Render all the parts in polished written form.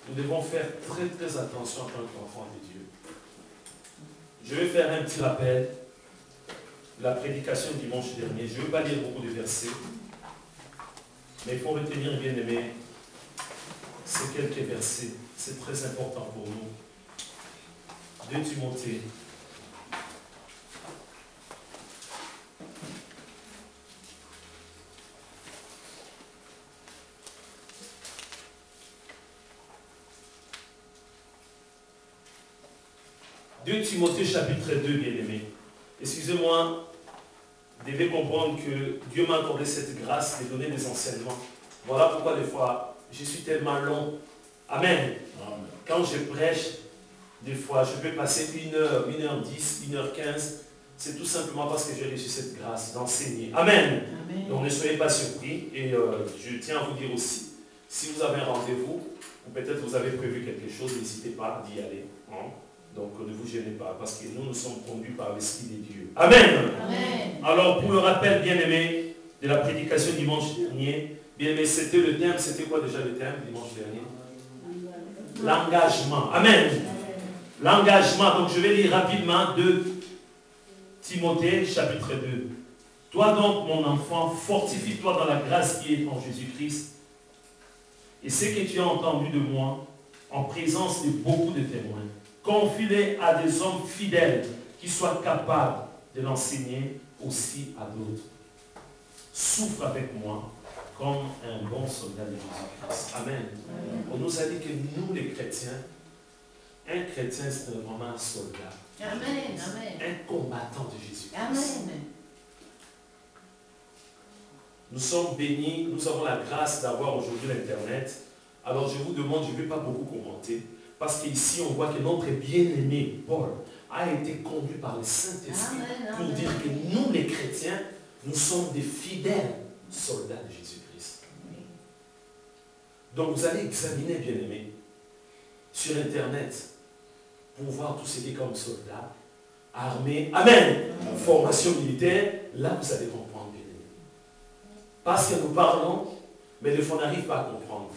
nous devons faire très très attention en tant qu'enfants de Dieu. Je vais faire un petit rappel de la prédication dimanche dernier. Je ne vais pas lire beaucoup de versets, mais il faut retenir, bien aimé, ces quelques versets. C'est très important pour nous. 2 Timothée. Timothée chapitre 2, bien-aimé. Excusez-moi, vous devez comprendre que Dieu m'a accordé cette grâce de donner des enseignements. Voilà pourquoi des fois, je suis tellement long. Amen. Amen. Quand je prêche, des fois, je peux passer 1h, 1h10, 1h15. C'est tout simplement parce que j'ai reçu cette grâce d'enseigner. Amen. Amen. Donc ne soyez pas surpris. Et je tiens à vous dire aussi, si vous avez un rendez-vous, ou peut-être vous avez prévu quelque chose, n'hésitez pas d'y aller. Hein? Donc ne vous gênez pas, parce que nous sommes conduits par l'Esprit de Dieu. Amen. Amen. Alors pour le rappel, bien-aimé, de la prédication dimanche dernier, bien-aimé, c'était le thème, c'était quoi déjà le thème dimanche dernier? L'engagement. Amen. L'engagement. Donc je vais lire rapidement 2 Timothée chapitre 2. Toi donc, mon enfant, fortifie-toi dans la grâce qui est en Jésus-Christ. Et ce que tu as entendu de moi, en présence de beaucoup de témoins, confie-les à des hommes fidèles qui soient capables de l'enseigner aussi à d'autres. Souffre avec moi comme un bon soldat de Jésus-Christ. Amen. On nous a dit que nous, les chrétiens, un chrétien, c'est vraiment un soldat. Amen. Amen. Un combattant de Jésus-Christ. Amen. Nous sommes bénis, nous avons la grâce d'avoir aujourd'hui l'Internet. Alors je vous demande, je ne vais pas beaucoup commenter, parce qu'ici on voit que notre bien-aimé Paul a été conduit par le Saint-Esprit pour dire que nous les chrétiens, nous sommes des fidèles soldats de Jésus-Christ. Donc vous allez examiner, bien-aimé, sur Internet, pour voir tout ce qui est comme soldat, armée, amen, formation militaire, là vous allez comprendre, bien-aimé. Parce que nous parlons, mais des fois on n'arrive pas à comprendre.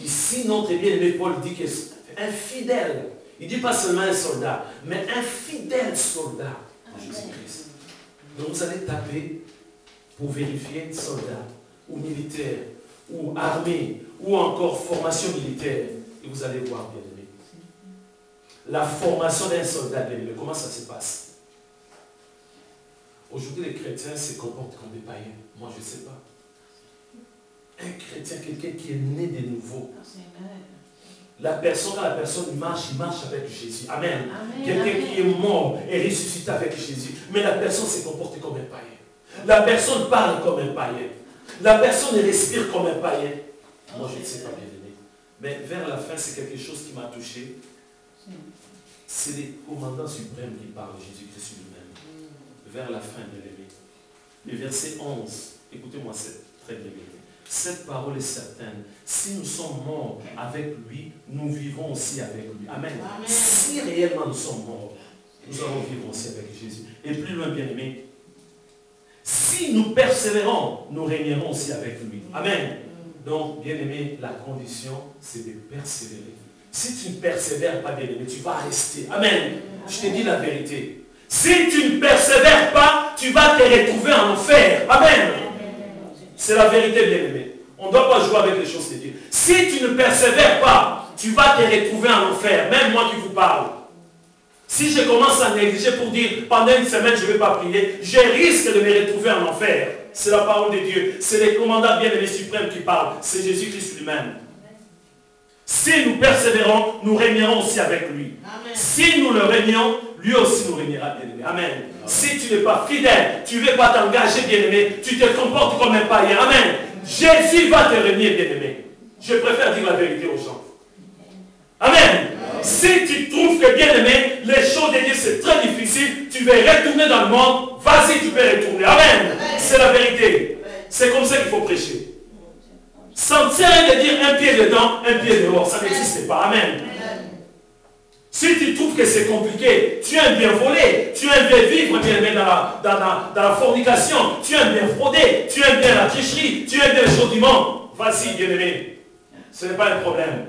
Ici, notre bien-aimé Paul dit qu'un fidèle, il ne dit pas seulement un soldat, mais un fidèle soldat de Jésus-Christ. Donc vous allez taper pour vérifier soldat, ou militaire, ou armée, ou encore formation militaire. Et vous allez voir, bien-aimé. La formation d'un soldat, bien-aimé, comment ça se passe? Aujourd'hui, les chrétiens se comportent comme des païens. Moi, je ne sais pas. Un chrétien, quelqu'un qui est né de nouveau. La personne, quand la personne marche, il marche avec Jésus. Amen. Quelqu'un qui est mort et ressuscité avec Jésus. Mais la personne se comporte comme un païen. La personne parle comme un païen. La personne respire comme un païen. Moi, je ne sais pas, bien aimé. Mais vers la fin, c'est quelque chose qui m'a touché. C'est le commandant suprême qui parle, Jésus-Christ lui-même. Vers la fin, bien aimé. Le verset 11. Écoutez-moi, c'est très bien aimé. Cette parole est certaine. Si nous sommes morts avec lui, nous vivrons aussi avec lui. Amen. Amen. Si réellement nous sommes morts, nous allons vivre aussi avec Jésus. Et plus loin, bien aimé, si nous persévérons, nous régnerons aussi avec lui. Amen. Donc, bien aimé, la condition, c'est de persévérer. Si tu ne persévères pas, bien aimé, tu vas rester. Amen. Je te dis la vérité. Si tu ne persévères pas, tu vas te retrouver en enfer. Amen. C'est la vérité, bien-aimé. On ne doit pas jouer avec les choses de Dieu. Si tu ne persévères pas, tu vas te retrouver en enfer. Même moi qui vous parle. Si je commence à négliger pour dire, pendant une semaine, je ne vais pas prier, je risque de me retrouver en enfer. C'est la parole de Dieu. C'est le commandant bien-aimé suprême qui parle. C'est Jésus-Christ lui-même. Si nous persévérons, nous régnerons aussi avec lui. Amen. Si nous le régnons, lui aussi nous régnera, bien-aimé. Amen. Amen. Si tu n'es pas fidèle, tu ne veux pas t'engager, bien-aimé, tu te comportes comme un païen. Amen. Jésus va te régner, bien-aimé. Je préfère dire la vérité aux gens. Amen. Amen. Si tu trouves que, bien-aimé, les choses de Dieu c'est très difficile, tu veux retourner dans le monde, vas-y, tu peux retourner. Amen. C'est la vérité. C'est comme ça qu'il faut prêcher. Ça ne sert à rien de dire un pied dedans, un pied dehors. Ça n'existe pas. Amen. Si tu trouves que c'est compliqué, tu aimes bien voler, tu aimes bien vivre bien dans la fornication, tu aimes bien frauder, tu aimes bien la tricherie, tu aimes bien les choses du monde, vas-y, bien-aimé. Ce n'est pas un problème.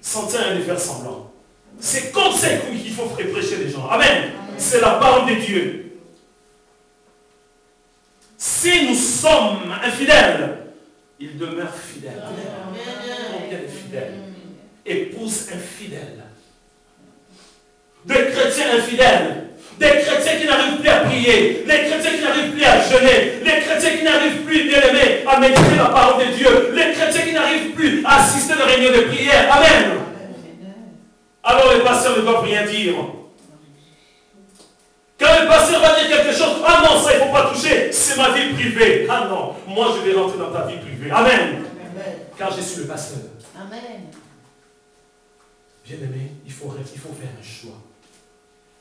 sans rien de faire semblant. C'est comme ça qu'il faut prêcher les gens. Amen. C'est la parole de Dieu. Si nous sommes infidèles, il demeure fidèle. Combien de fidèles? Épouse infidèle. Des chrétiens infidèles. Des chrétiens qui n'arrivent plus à prier. Les chrétiens qui n'arrivent plus à jeûner. Les chrétiens qui n'arrivent plus, bien aimés, à méditer la parole de Dieu. Les chrétiens qui n'arrivent plus à assister aux réunions de prière. Amen. Alors le pasteur ne doit rien dire. Quand le pasteur va dire quelque chose, ah non, ça il ne faut pas toucher, c'est ma vie privée. Ah non, moi je vais rentrer dans ta vie privée. Amen. Car je suis le pasteur. Amen. Bien aimé, il faut faire un choix.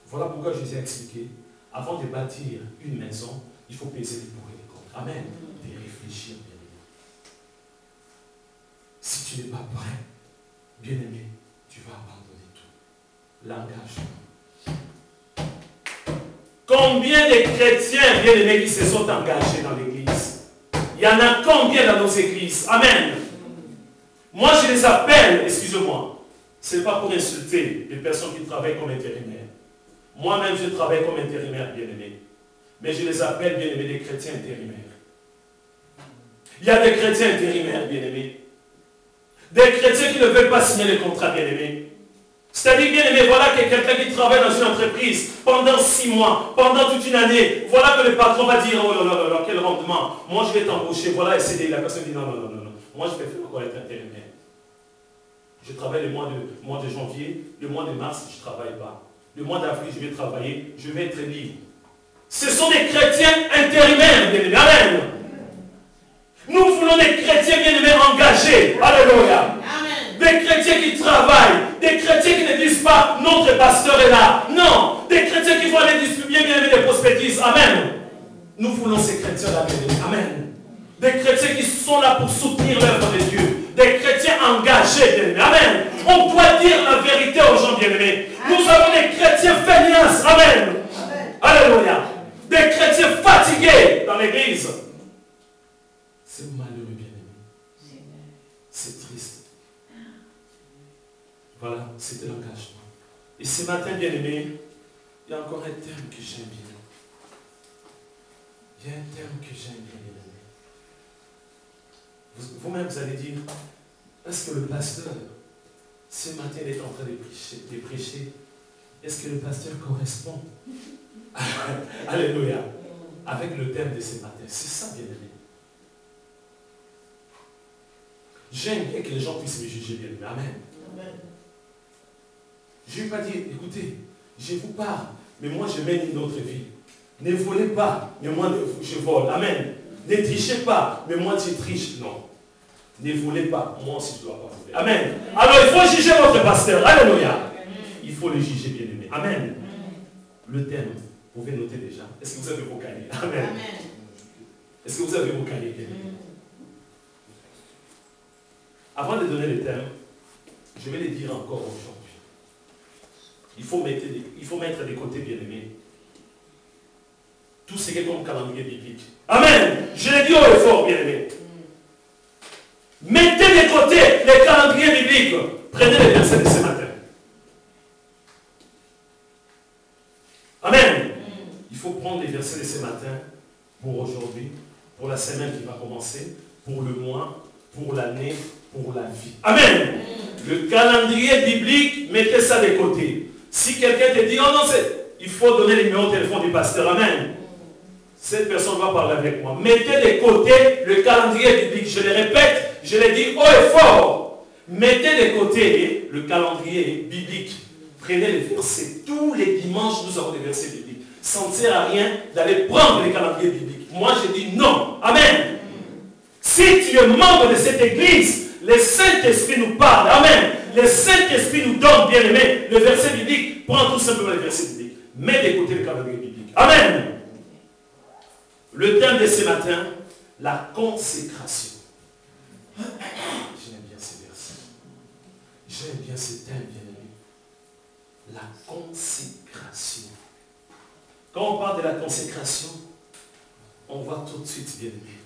Voilà pourquoi je vous ai expliqué, avant de bâtir une maison, il faut peser les pour et les contre. Amen. Et réfléchir, bien aimé. Si tu n'es pas prêt, bien aimé, tu vas abandonner tout. L'engagement. Combien de chrétiens, bien aimés, qui se sont engagés dans l'église? Il y en a combien dans nos églises? Amen. Moi, je les appelle, excusez-moi, ce n'est pas pour insulter les personnes qui travaillent comme intérimaires. Moi-même, je travaille comme intérimaire, bien aimé. Mais je les appelle, bien aimés, des chrétiens intérimaires. Il y a des chrétiens intérimaires, bien aimés. Des chrétiens qui ne veulent pas signer les contrats, bien aimés. C'est-à-dire, bien aimé, voilà que quelqu'un qui travaille dans une entreprise pendant 6 mois, pendant toute une année, voilà que le patron va dire, oh là là là, quel rendement. Moi, je vais t'embaucher, voilà, et c'est la personne dit, non, non, non, non, non. Moi, je préfère encore être intérimaire. Je travaille le mois de janvier, le mois de mars, je ne travaille pas. Le mois d'avril, je vais travailler, je vais être libre. Ce sont des chrétiens intérimaires, bien aimés. Amen. Nous voulons des chrétiens, bien aimés, engagés. Alléluia. Des chrétiens qui travaillent, des chrétiens qui ne disent pas notre pasteur est là. Non, des chrétiens qui vont aller distribuer, bien aimés, des prospectus. Amen. Nous voulons ces chrétiens-là, bien aimés. Amen. Des chrétiens qui sont là pour soutenir l'œuvre de Dieu. Des chrétiens engagés, bien aimés. Amen. On doit dire la vérité aux gens, bien aimés. Nous avons des chrétiens feignasses. Amen. Alléluia. Des chrétiens fatigués dans l'église. C'est malheureux, bien aimé. C'est triste. Voilà, c'était l'engagement. Et ce matin, bien aimé, il y a encore un terme que j'aime bien. Il y a un terme que j'aime bien aimé. Vous-même, vous allez dire, est-ce que le pasteur, ce matin, il est en train de prêcher, est-ce que le pasteur correspond Alléluia. Avec le thème de ce matin. C'est ça, bien aimé. J'aime bien que les gens puissent me juger, bien aimé. Amen. Je ne vais pas dire, écoutez, je vous parle, mais moi je mène une autre vie. Ne volez pas, mais moi je vole. Amen. Ne trichez pas, mais moi je triche. Non. Ne volez pas, moi aussi je ne dois pas voler. Amen. Alors il faut juger votre pasteur. Alléluia. Il faut le juger, bien aimé. Amen. Le thème, vous pouvez noter déjà. Est-ce que vous avez vos cahiers? Amen. Est-ce que vous avez vos cahiers, bien aimé? Avant de donner le thème, je vais les dire encore aujourd'hui. Il faut mettre de côté, bien aimé, tout ce qui est comme calendrier biblique. Amen. Je l'ai dit haut et fort, bien aimé. Mettez de côté les calendriers bibliques. Prenez les versets de ce matin. Amen. Il faut prendre les versets de ce matin pour aujourd'hui, pour la semaine qui va commencer, pour le mois, pour l'année, pour la vie. Amen. Le calendrier biblique, mettez ça de côté. Si quelqu'un te dit, oh non, il faut donner le numéro de téléphone du pasteur. Amen. Cette personne va parler avec moi. Mettez de côté le calendrier biblique. Je le répète, je l'ai dit haut et fort. Mettez de côté le calendrier biblique. Prenez les versets. Tous les dimanches, nous avons des versets bibliques. Ça ne sert à rien d'aller prendre les calendriers bibliques. Moi, je dis non. Amen. Si tu es membre de cette église, le Saint-Esprit nous parle. Amen. Le Saint-Esprit nous donne, bien aimé, le verset biblique. Prends tout simplement le verset biblique. Mets de côté le calendrier biblique. Amen. Le thème de ce matin, la consécration. J'aime bien ces versets. J'aime bien ce thème, bien aimé. La consécration. Quand on parle de la consécration, on voit tout de suite, bien aimé,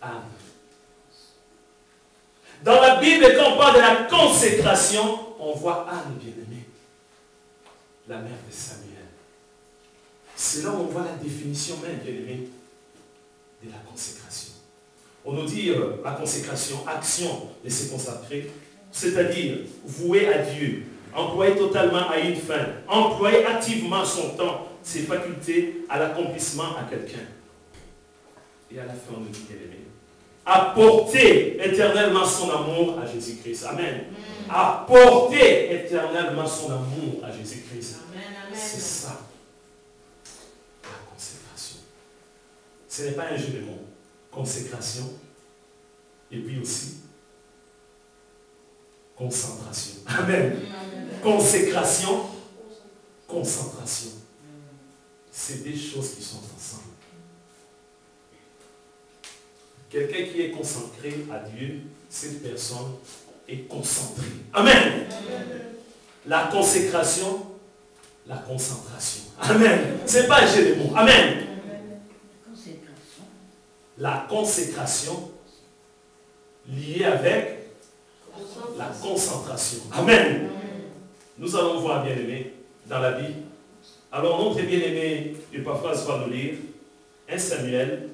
Anne. Dans la Bible, quand on parle de la consécration, on voit Anne, bien-aimée, la mère de Samuel. C'est là où on voit la définition même, bien-aimée, de la consécration. On nous dit la consécration, action de se consacrer, c'est-à-dire vouer à Dieu, employer totalement à une fin, employer activement son temps, ses facultés à l'accomplissement à quelqu'un. Et à la fin, on nous dit, bien-aimé, apporter éternellement son amour à Jésus-Christ. Amen. Apporter éternellement son amour à Jésus-Christ. C'est ça, la consécration. Ce n'est pas un jeu de mots. Consécration, et puis aussi concentration. Amen. Consécration, concentration. C'est des choses qui sont ensemble. Quelqu'un qui est consacré à Dieu, cette personne est concentrée. Amen. La consécration, la concentration. Amen. Ce n'est pas un jeu de mots. Amen. La consécration liée avec la concentration. Amen. Nous allons voir, bien-aimé, dans la Bible. Alors, notre bien-aimé, Epaphras va nous lire 1 Samuel,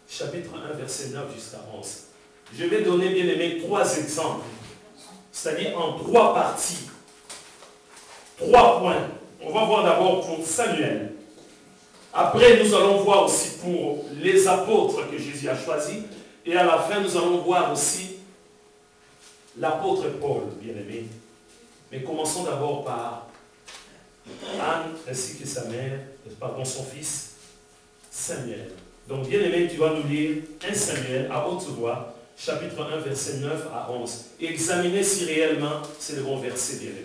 chapitre 1, verset 9 jusqu'à 11. Je vais donner, bien-aimé, 3 exemples, c'est-à-dire en 3 parties. 3 points. On va voir d'abord pour Samuel. Après, nous allons voir aussi pour les apôtres que Jésus a choisis. Et à la fin, nous allons voir aussi l'apôtre Paul, bien-aimé. Mais commençons d'abord par Anne ainsi que sa mère, pardon, son fils, Samuel. Donc, bien-aimé, tu vas nous lire 1 Samuel à haute voix, chapitre 1, verset 9 à 11. Et examiner si réellement c'est le bon verset, bien-aimé.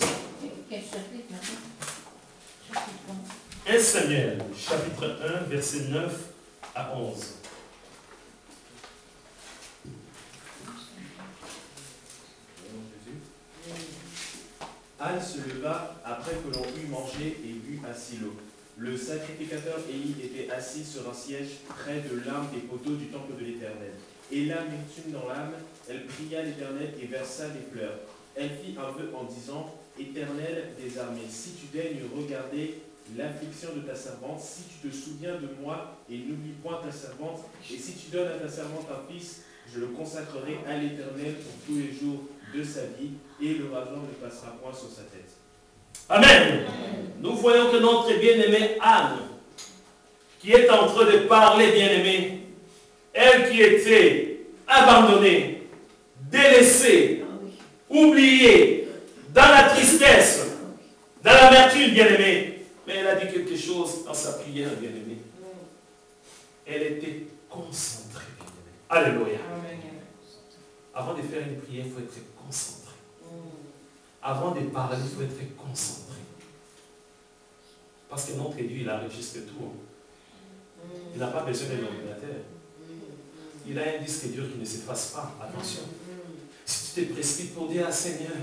Quel chapitre maintenant? 1 Samuel, chapitre 1, verset 9 à 11. Anne se leva après que l'on eut mangé et bu à Silo. Le sacrificateur Élie était assis sur un siège près de l'un des poteaux du temple de l'Éternel. Et l'amertume dans l'âme, elle pria l'Éternel et versa des pleurs. Elle fit un vœu en disant, Éternel des armées, si tu daignes regarder l'affliction de ta servante, si tu te souviens de moi et n'oublie point ta servante, et si tu donnes à ta servante un fils, je le consacrerai à l'Éternel pour tous les jours de sa vie, et le rasoir ne passera point sur sa tête. Amen. Nous voyons que notre bien-aimée Anne, qui est en train de parler, bien-aimée, elle qui était abandonnée, délaissée, oubliée, dans la tristesse, dans l'amertume, bien-aimée, mais elle a dit quelque chose dans sa prière, bien-aimée. Elle était concentrée, bien-aimée. Alléluia. Avant de faire une prière, il faut être concentré. Avant de parler, il faut être concentré. Parce que notre Dieu, il enregistre tout. Il n'a pas besoin d'un ordinateur. Il a un disque dur qui ne s'efface pas. Attention. Si tu te précipites pour dire, ah Seigneur,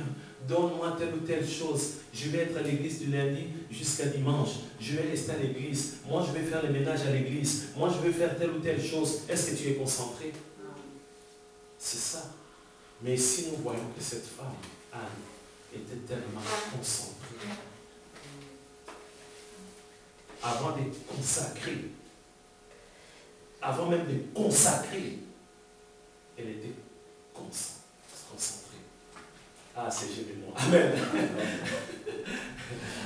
donne-moi telle ou telle chose. Je vais être à l'église du lundi jusqu'à dimanche. Je vais rester à l'église. Moi, je vais faire le ménage à l'église. Moi, je vais faire telle ou telle chose. Est-ce que tu es concentré? C'est ça. Mais si nous voyons que cette femme, Anne, était tellement concentrée, avant de consacrer, avant même de consacrer, elle était concentrée. Ah, c'est génial. Amen.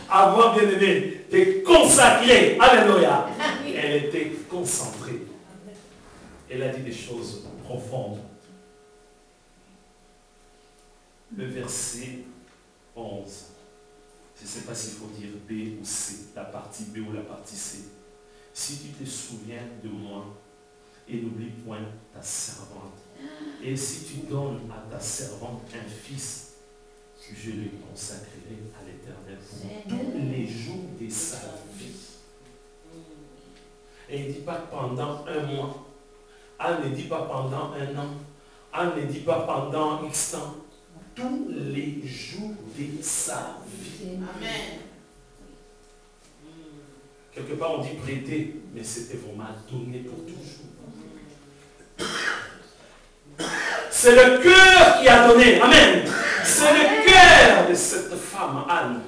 Avant, bien aimé, de consacrer, alléluia, elle était concentrée. Elle a dit des choses profondes. Le verset 11. Je ne sais pas s'il faut dire B ou C, la partie B ou la partie C. Si tu te souviens de moi et n'oublie point ta servante, et si tu donnes à ta servante un fils, je le consacrerai à l'Éternel pour tous les jours de sa vie. Et il ne dit pas pendant un mois. Anne ne dit pas pendant un an. Anne ne dit pas pendant X temps. Tous les jours de sa vie. Amen. Quelque part on dit prêter, mais c'était vraiment donné pour toujours. C'est le cœur qui a donné. Amen. C'est le cœur de cette femme, Anne.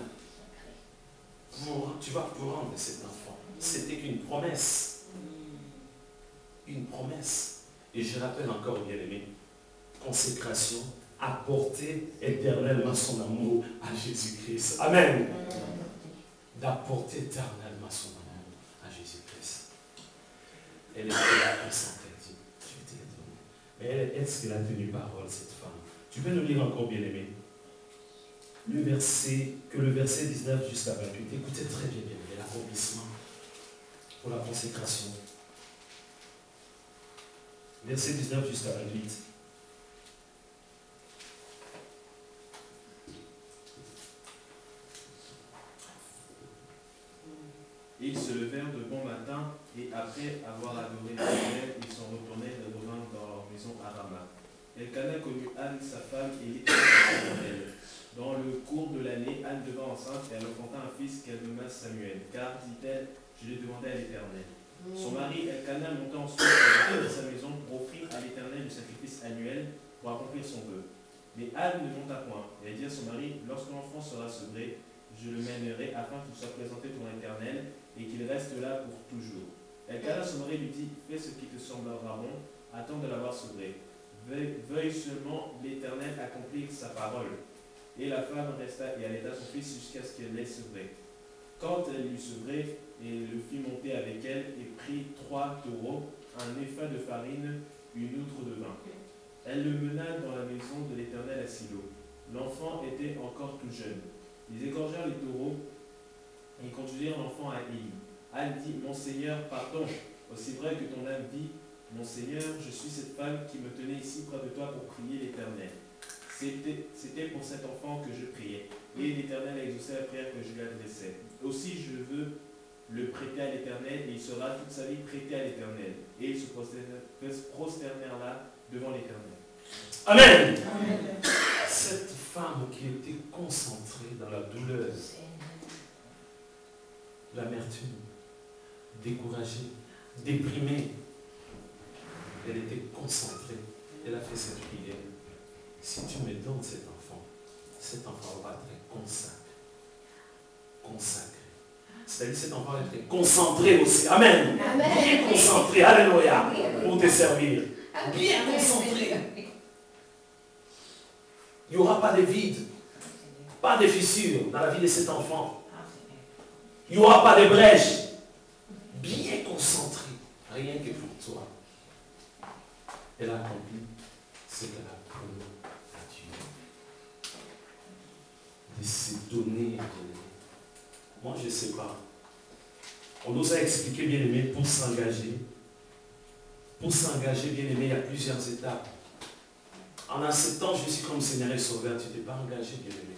Tu vas vous rendre cet enfant. C'était une promesse. Une promesse. Et je rappelle encore, bien-aimé, consécration, apporter éternellement son amour à Jésus-Christ. Amen. D'apporter éternellement son amour à Jésus-Christ. Elle était là concentrée. Je vais te le donner. Mais est-ce qu'elle a tenu parole, cette femme? Tu peux nous lire encore, bien-aimé, que le verset 19 jusqu'à 28. Écoutez très bien, bien-aimé, l'accomplissement pour la consécration. Verset 19 jusqu'à 28. Et ils se levèrent de bon matin, et après avoir adoré l'Éternel, ils sont retournés de loin dans leur maison à Rama. Elkana connut Anne, sa femme, et l'Éternel elle. Dans le cours de l'année, Anne devint enceinte, et elle enfanta un fils qu'elle nomma Samuel, car, dit-elle, je l'ai demandé à l'Éternel. Son mari Elkana monta ensuite dans sa maison pour offrir à l'Éternel le sacrifice annuel pour accomplir son vœu. Mais Anne ne monta point, et elle dit à son mari, lorsque l'enfant sera sevré, je le mènerai afin qu'il soit présenté pour l'Éternel, et qu'il reste là pour toujours. Elkana, son mari, lui dit, fais ce qui te semblera bon, attends de l'avoir sevré. Veuille seulement l'Éternel accomplir sa parole. Et la femme resta et allaita son fils jusqu'à ce qu'elle l'ait sevré. Quand elle l'eut sevré, et le fit monter avec elle, et prit 3 taureaux, un épha de farine, une outre de vin. Elle le mena dans la maison de l'Éternel à Silo. L'enfant était encore tout jeune. Ils égorgèrent les taureaux, et conduisirent l'enfant à Élie. Anne dit, mon Seigneur, pardon, aussi vrai que ton âme vit, mon Seigneur, je suis cette femme qui me tenait ici près de toi pour prier l'Éternel. C'était pour cet enfant que je priais. Et l'Éternel a exaucé la prière que je lui adressais. Aussi je veux le prêter à l'Éternel, et il sera toute sa vie prêté à l'Éternel. Et ils se prosternèrent là devant l'Éternel. Amen. Amen. Cette femme qui était concentrée dans la douleur, l'amertume, découragée, déprimée, elle était concentrée. Elle a fait cette prière. Si tu me donnes cet enfant va être consacré. Consacré. C'est-à-dire cet enfant va être concentré aussi. Amen. Amen. Bien concentré. Alléluia. Pour te servir. Bien concentré. Il n'y aura pas de vide. Pas de fissure dans la vie de cet enfant. Il n'y aura pas de brèche. Bien concentré. Rien que pour toi. Elle a accompli ce qu'elle a promis à Dieu. De se donner à Dieu. Moi, je ne sais pas. On nous a expliqué, bien aimé, pour s'engager. Pour s'engager, bien aimé, il y a plusieurs étapes. En acceptant Jésus comme Seigneur et Sauveur, tu ne t'es pas engagé, bien aimé.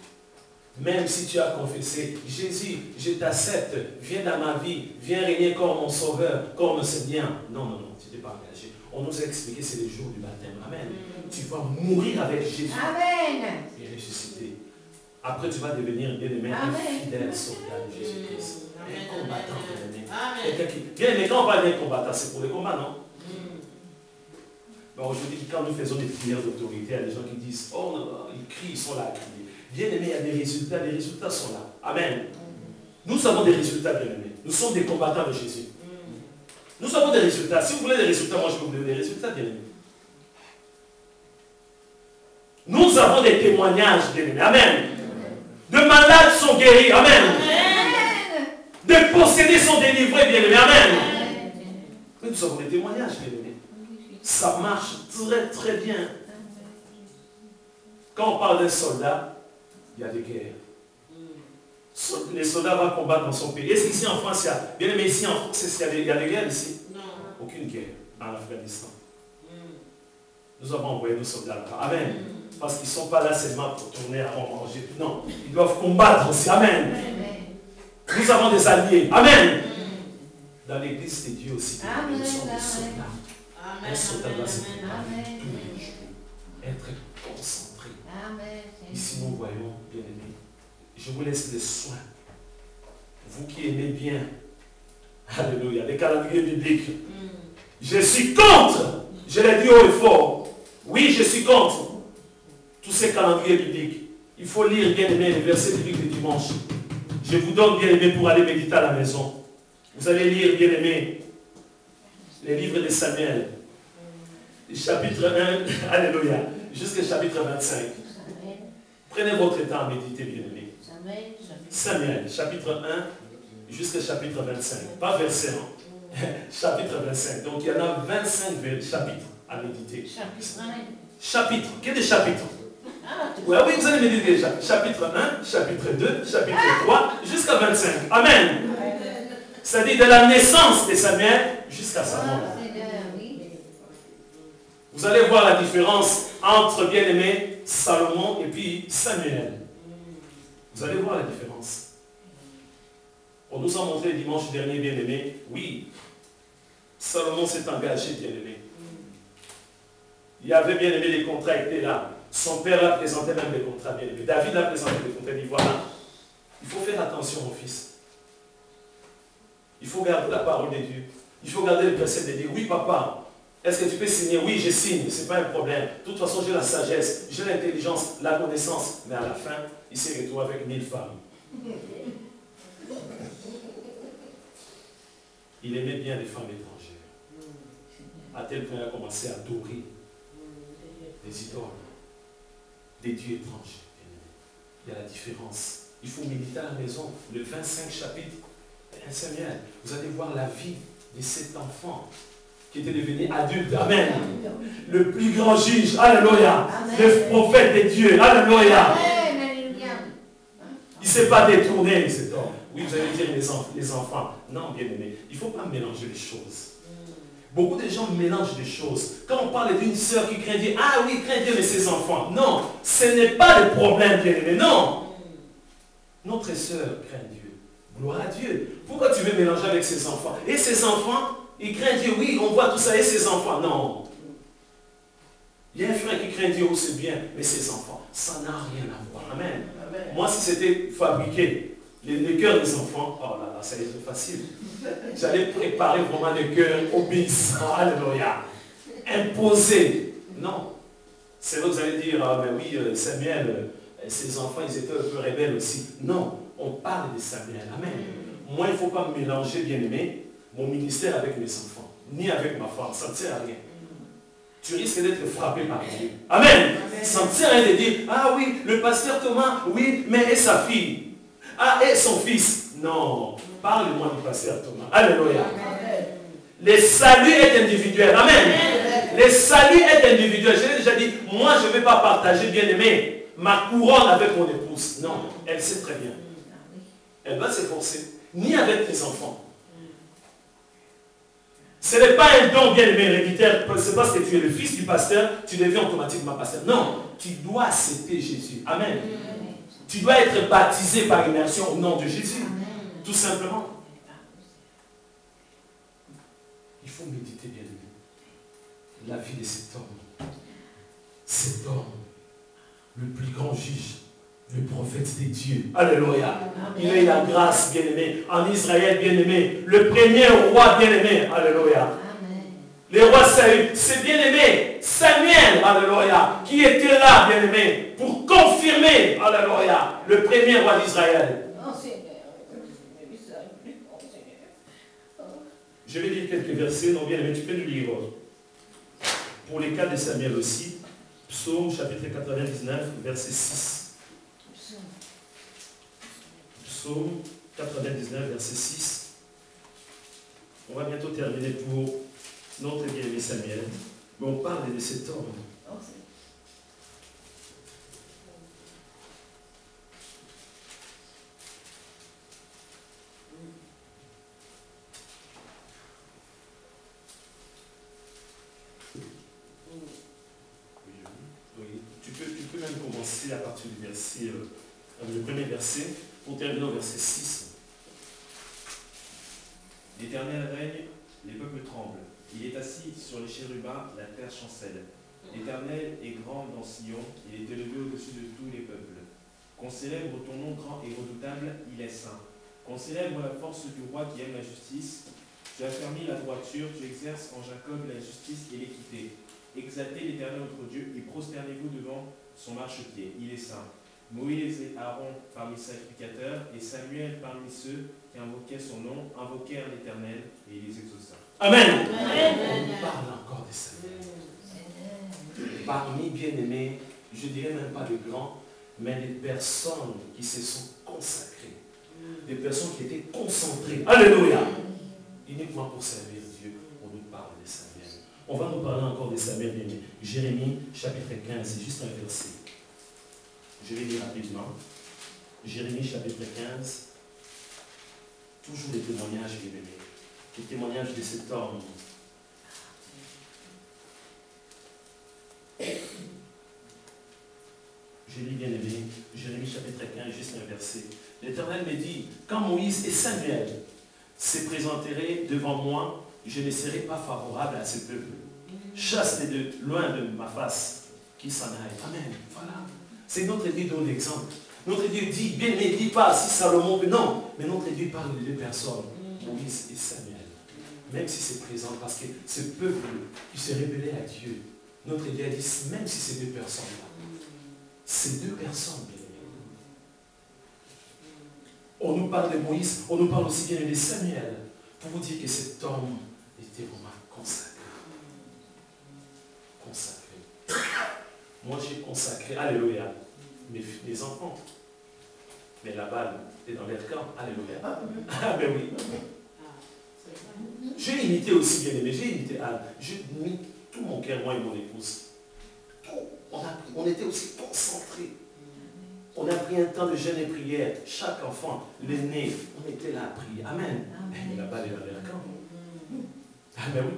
Même si tu as confessé, Jésus, je t'accepte, viens dans ma vie, viens régner comme mon Sauveur, comme Seigneur. Non, non, non, tu ne t'es pas engagé. On nous a expliqué, c'est le jour du baptême. Amen. Tu vas mourir avec Jésus. Amen. Et ressusciter. Après, tu vas devenir, bien aimé, un fidèle soldat de Jésus-Christ. Un combattant, bien aimé. Bien aimé, quand on parle d'un combattant, c'est pour le combat, non? Bon, aujourd'hui, quand nous faisons des prières d'autorité, il y a des gens qui disent, oh non, non, ils crient, ils sont là à crier. Bien aimé, il y a des résultats sont là. Amen. Nous avons des résultats, bien aimés. Nous sommes des combattants de Jésus. Nous avons des résultats. Si vous voulez des résultats, moi je peux vous donner des résultats, bien aimés. Nous avons des témoignages, bien aimés. Amen. De malades sont guéris. Amen. De possédés sont délivrés, bien aimés. Amen. Mais nous avons des témoignages, bien aimés. Ça marche très très bien. Quand on parle d'un soldat, il y a des guerres. Les soldats vont combattre dans son pays. Est-ce qu'ici en France, il y a... Bien aimé, ici en France, il y a des guerres ici? Non. Aucune guerre en Afghanistan. Nous avons envoyé nos soldats là-bas. Amen. Parce qu'ils ne sont pas là seulement pour tourner à manger. Non, ils doivent combattre aussi. Amen. Nous avons des alliés. Amen. Dans l'église de Dieu aussi, nous sommes des soldats. Un soldat doit se préparer tous les jours. Être concentré. Ici, nous voyons, bien aimé. Je vous laisse les soins. Vous qui aimez bien, alléluia, les calendriers bibliques. Je suis contre, je l'ai dit haut et fort. Oui, je suis contre tous ces calendriers bibliques. Il faut lire, bien aimé, les versets bibliques du dimanche. Je vous donne, bien aimé, pour aller méditer à la maison. Vous allez lire, bien aimé, les livres de Samuel. Chapitre 1, alléluia, jusqu'au chapitre 25. Prenez votre temps à méditer, bien aimé. Samuel, chapitre 1, jusqu'au chapitre 25. Pas verset 1. Chapitre 25. Donc il y en a 25 chapitres à méditer. Chapitre. Quel est le chapitre? Oui, vous allez méditer déjà. Chapitre 1, chapitre 2, chapitre 3, jusqu'à 25. Amen. C'est-à-dire de la naissance de Samuel jusqu'à sa mort. Vous allez voir la différence entre bien-aimé Salomon et puis Samuel. Vous allez voir la différence. On nous a montré le dimanche dernier, bien-aimé, oui, Salomon s'est engagé, bien-aimé. Il y avait, bien-aimé, les contrats étaient là. Son père a présenté même les contrats, bien-aimé. David a présenté les contrats. Il dit, voilà, il faut faire attention, mon fils. Il faut garder la parole de Dieu. Il faut garder le verset de Dieu. Oui, papa, est-ce que tu peux signer? Oui, je signe, ce n'est pas un problème. De toute façon, j'ai la sagesse, j'ai l'intelligence, la connaissance. Mais à la fin, il s'est retrouvé avec 1000 femmes. Il aimait bien les femmes étrangères. À tel point qu'il a commencé à adorer des idoles, des dieux étrangers. Il y a la différence. Il faut méditer à la maison. Le 25 chapitre, Samuel, vous allez voir la vie de cet enfant qui était devenu adulte. Amen. Le plus grand juge. Alléluia. Le prophète de Dieu. Alléluia. Il ne s'est pas détourné, cet homme. Oui, vous allez dire les enfants. Non, bien aimé, il ne faut pas mélanger les choses. Beaucoup de gens mélangent les choses. Quand on parle d'une sœur qui craint Dieu, ah oui, craint Dieu, mais ses enfants. Non, ce n'est pas le problème, bien aimé. Non. Notre sœur craint Dieu. Gloire à Dieu. Pourquoi tu veux mélanger avec ses enfants? Et ses enfants, ils craignent Dieu. Oui, on voit tout ça. Et ses enfants, non. Il y a un frère qui craint Dieu, c'est bien, mais ses enfants, ça n'a rien à voir. Amen. Amen. Moi, si c'était fabriqué, le cœur des enfants, oh là là, ça va être facile. J'allais préparer vraiment le cœur obéissant, alléluia, imposé. Non. C'est vrai que vous allez dire, ah ben oui, Samuel, ses enfants, ils étaient un peu rebelles aussi. Non, on parle de Samuel. Amen. Moi, il ne faut pas mélanger, bien aimé, mon ministère avec mes enfants, ni avec ma femme. Ça ne sert à rien. Tu risques d'être frappé par Dieu. Amen. Ça ne sert à rien de dire, ah oui, le pasteur Thomas, oui, mais et sa fille? Ah, et son fils? Non. Parle-moi du pasteur Thomas. Alléluia. Le salut est individuel. Amen. Le salut est individuel. Je l'ai déjà dit, moi je ne vais pas partager, bien aimé, ma couronne avec mon épouse. Non, elle sait très bien. Elle va s'efforcer. Ni avec tes enfants. Ce n'est pas un don, bien aimé, héréditaire. C'est parce que tu es le fils du pasteur, tu deviens automatiquement pasteur. Non, tu dois accepter Jésus. Amen. Tu dois être baptisé par immersion au nom de Jésus. Tout simplement. Il faut méditer, bien aimé, la vie de cet homme. Cet homme, le plus grand juge, le prophète des dieux. Alléluia. Il a eu la grâce, bien aimé, en Israël, bien aimé. Le premier roi, bien aimé. Alléluia. Le roi Saül, c'est bien aimé Samuel, alléluia, qui était là, bien aimé, pour confirmer, alléluia, le premier roi d'Israël. Je vais lire quelques versets, non bien aimé, tu peux le lire. Pour les cas de Samuel aussi, Psaume chapitre 99, verset 6. Psaume 99, verset 6. On va bientôt terminer pour notre bien-aimé Samuel. Mais on parle de cet homme. Oui, tu peux même commencer à partir du verset, le premier verset, pour terminer au verset 6. L'Éternel règne, les peuples tremblent. Il est assis sur les chérubins, la terre chancelle. L'Éternel est grand dans Sion, il est élevé au-dessus de tous les peuples. Qu'on célèbre ton nom grand et redoutable, il est saint. Qu'on célèbre la force du roi qui aime la justice. Tu as fermi la droiture, tu exerces en Jacob la justice et l'équité. exaltez l'Éternel votre Dieu et prosternez-vous devant son marchepied. Il est saint. Moïse et Aaron parmi les sacrificateurs et Samuel parmi ceux qui invoquaient son nom, invoquèrent l'Éternel et il les exauça. Amen. On parle encore de Samuel. Parmi bien-aimés, je ne dirais même pas de grands, mais des personnes qui se sont consacrées, des personnes qui étaient concentrées. Alléluia. Uniquement pour servir Dieu, on nous parle de Samuel. On va nous parler encore de Samuel bien-aimé. Jérémie chapitre 15, c'est juste un verset. Je vais lire rapidement. Jérémie chapitre 15. Toujours des témoignages bien-aimés. Les témoignages de cet homme. Je lis bien aimé, Jérémie chapitre 15, juste un verset. L'Éternel me dit, quand Moïse et Samuel se présenteraient devant moi, je ne serai pas favorable à ce peuple. Chasse-les de loin de ma face, qu'ils s'en aillent. Amen. Voilà. C'est notre Dieu donne l'exemple. Notre Dieu dit, bien ne dit pas si Salomon, non, mais notre Dieu parle de deux personnes, Moïse et Samuel. Même si c'est présent, parce que ce peuple qui s'est révélé à Dieu, notre Dieu a dit, même si c'est deux personnes-là, ces deux personnes, bien aimés. On nous parle de Moïse, on nous parle aussi bien de Samuel, pour vous dire que cet homme était vraiment consacré. Consacré. Moi, j'ai consacré, alléluia, mes enfants. Mais la balle est dans leur camp, alléluia. Ah, ben oui. J'ai imité aussi bien aimé, j'ai imité Anne. J'ai mis tout mon cœur, moi et mon épouse. On était aussi concentrés. On a pris un temps de jeûne et prière. Chaque enfant, l'aîné, on était là à prier. Amen. Mais la balle est dans leur camp. Ah ben oui.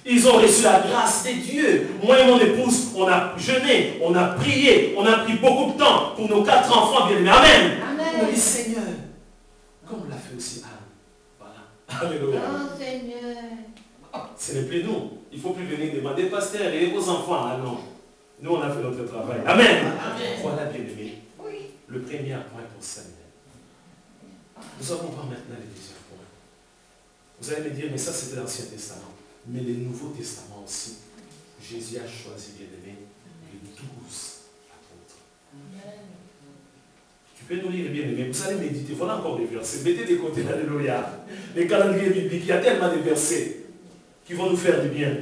Ils ont reçu la grâce de Dieu. Moi et mon épouse, on a jeûné, on a prié, on a pris beaucoup de temps pour nos 4 enfants bien-aimés. Amen. On a dit Seigneur, comme l'a fait aussi Anne. Voilà. Alléluia. Oh Seigneur. Ce n'est plus nous. Il ne faut plus venir demander, pasteur, et vos enfants. Ah non. Nous, on a fait notre travail. Amen. Amen. Voilà, bien-aimé. Oui. Le premier point pour Samuel. Nous allons voir maintenant les deuxièmes points. Vous allez me dire, mais ça, c'était l'Ancien Testament. Mais le Nouveau Testament aussi. Jésus a choisi, bien-aimé, les 12 apôtres. Amen. Tu peux nous lire, bien-aimé. Vous allez méditer. Voilà encore des versets. Mettez des côtés, alléluia. Les calendriers bibliques, il y a tellement de versets qui vont nous faire du bien.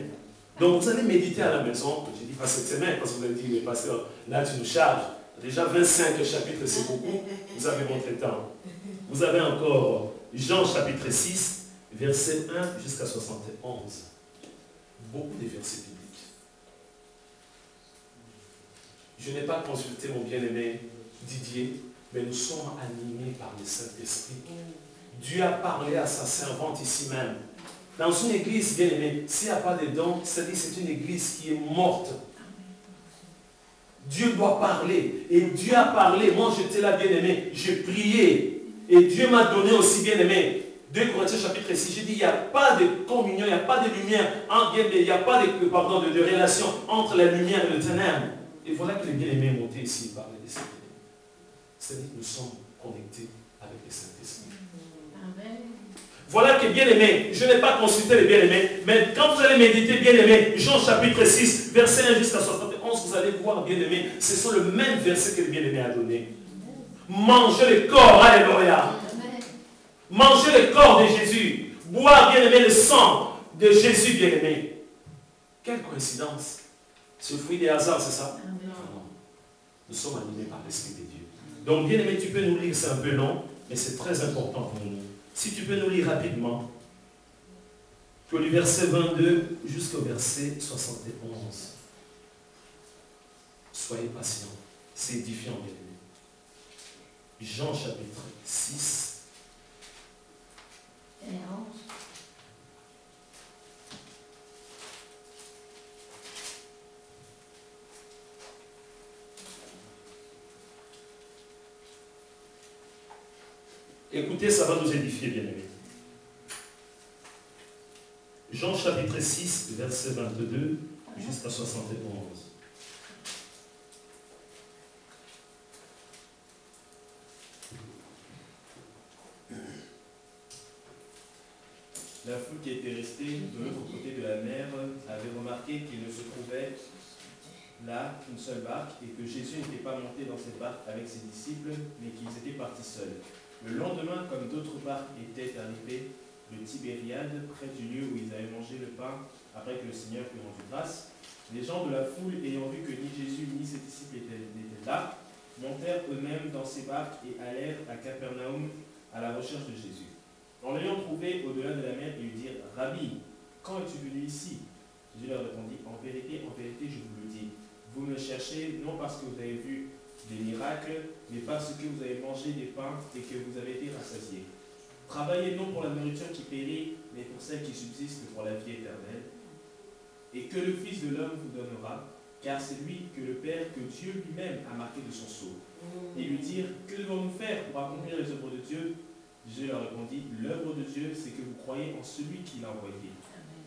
Donc vous allez méditer à la maison. J'ai dit pas cette semaine, parce que vous allez dire, mais pasteur, là tu nous charges. Déjà 25 chapitres, c'est beaucoup. Vous avez votre temps. Vous avez encore Jean chapitre 6, verset 1 jusqu'à 71. Beaucoup de versets bibliques. Je n'ai pas consulté mon bien-aimé Didier, mais nous sommes animés par le Saint-Esprit. Dieu a parlé à sa servante ici même. Dans une église, bien aimée, s'il n'y a pas de dons, c'est-à-dire que c'est une église qui est morte. Dieu doit parler. Et Dieu a parlé. Moi, j'étais là, bien aimé. J'ai prié. Et Dieu m'a donné aussi, bien aimé. 2 Corinthiens chapitre 6. J'ai dit, il n'y a pas de communion, il n'y a pas de lumière. Il n'y a pas de relation entre la lumière et le ténèbre. Et voilà que les bien-aimés est monté ici et parlait de ces bien-aimés. C'est-à-dire que nous sommes connectés avec le Saint-Esprit. Amen. Voilà que bien-aimé, je n'ai pas consulté les bien-aimés, mais quand vous allez méditer bien-aimé, Jean chapitre 6, verset 1 jusqu'à 71, vous allez voir bien-aimé, ce sont le même verset que le bien-aimé a donné. Mangez le corps, alléluia. Mangez le corps de Jésus. Boire, bien-aimé, le sang de Jésus, bien-aimé. Quelle coïncidence. C'est le fruit des hasards, c'est ça? Non. Nous sommes animés par l'Esprit de Dieu. Donc, bien-aimé, tu peux nous lire, c'est un peu long, mais c'est très important pour nous. Si tu peux nous lire rapidement, que du verset 22 jusqu'au verset 71. Soyez patients, c'est édifiant, bien-aimé. Jean chapitre 6. Et 11. Écoutez, ça va nous édifier, bien-aimés. Jean chapitre 6, verset 22 jusqu'à 71. La foule qui était restée de l'autre côté de la mer avait remarqué qu'il ne se trouvait là qu'une seule barque et que Jésus n'était pas monté dans cette barque avec ses disciples, mais qu'ils étaient partis seuls. Le lendemain, comme d'autres barques étaient arrivées de Tibériade, près du lieu où ils avaient mangé le pain après que le Seigneur lui rendu grâce, les gens de la foule, ayant vu que ni Jésus ni ses disciples n'étaient là, montèrent eux-mêmes dans ces barques et allèrent à Capernaum à la recherche de Jésus. En l'ayant trouvé au-delà de la mer, ils lui dirent « Rabbi, quand es-tu venu ici ?» Jésus leur répondit « En vérité, je vous le dis, vous me cherchez non parce que vous avez vu des miracles, mais parce que vous avez mangé des pains et que vous avez été rassasiés. Travaillez non pour la nourriture qui périt, mais pour celle qui subsiste pour la vie éternelle. Et que le Fils de l'homme vous donnera, car c'est lui que le Père, que Dieu lui-même a marqué de son sceau. » Et lui dirent « Que devons-nous faire pour accomplir les œuvres de Dieu ?» Jésus leur répondit « L'œuvre de Dieu, c'est que vous croyez en celui qui l'a envoyé.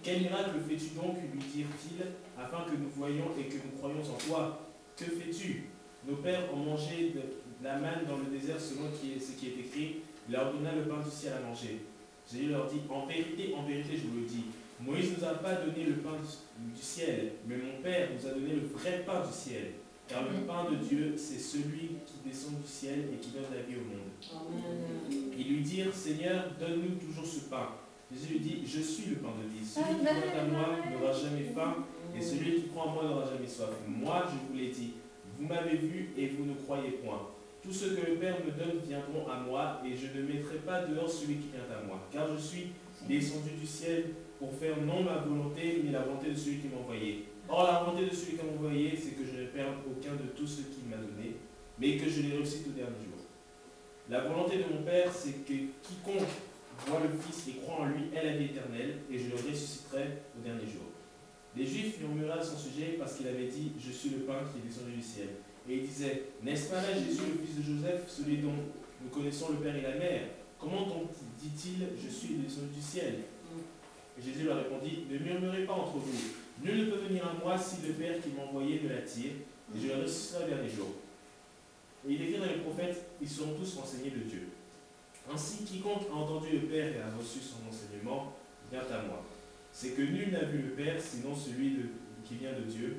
Quel miracle fais-tu donc, lui dirent-ils, afin que nous voyions et que nous croyions en toi? Que fais-tu? Nos pères ont mangé de la manne dans le désert selon ce qui est écrit, il leur donna le pain du ciel à manger. » Jésus leur dit, en vérité, je vous le dis, Moïse ne nous a pas donné le pain du ciel, mais mon Père nous a donné le vrai pain du ciel. Car le pain de Dieu, c'est celui qui descend du ciel et qui donne la vie au monde. Amen. Ils lui dirent, Seigneur, donne-nous toujours ce pain. Jésus lui dit, je suis le pain de vie. Celui qui vient à moi n'aura jamais faim, et celui qui croit en moi n'aura jamais soif. Moi, je vous l'ai dit, vous m'avez vu et vous ne croyez point. Tout ce que le Père me donne viendront à moi, et je ne mettrai pas dehors celui qui vient à moi. Car je suis descendu du ciel pour faire non ma volonté, mais la volonté de celui qui m'a envoyé. Or, la volonté de celui qui m'a envoyé, c'est que je ne perde aucun de tout ce qu'il m'a donné, mais que je les réussite au dernier jour. La volonté de mon Père, c'est que quiconque voit le Fils et croit en lui ait la vie éternelle, et je le ressusciterai au dernier jour. Les Juifs murmuraient à son sujet parce qu'il avait dit « Je suis le pain qui est descendu du ciel ». Et ils disaient « N'est-ce pas là Jésus, le fils de Joseph, celui dont nous connaissons le Père et la Mère? Comment dit-il « Je suis descendu du ciel ?» Et Jésus leur répondit « Ne murmurez pas entre vous. Nul ne peut venir à moi si le Père qui m'a envoyé me l'attire, et je le ressusciterai le dernier jour. » Et il écrit dans les prophètes « Ils seront tous enseignés de Dieu. Ainsi, quiconque a entendu le Père et a reçu son enseignement, vient à moi. C'est que nul n'a vu le Père, sinon celui qui vient de Dieu.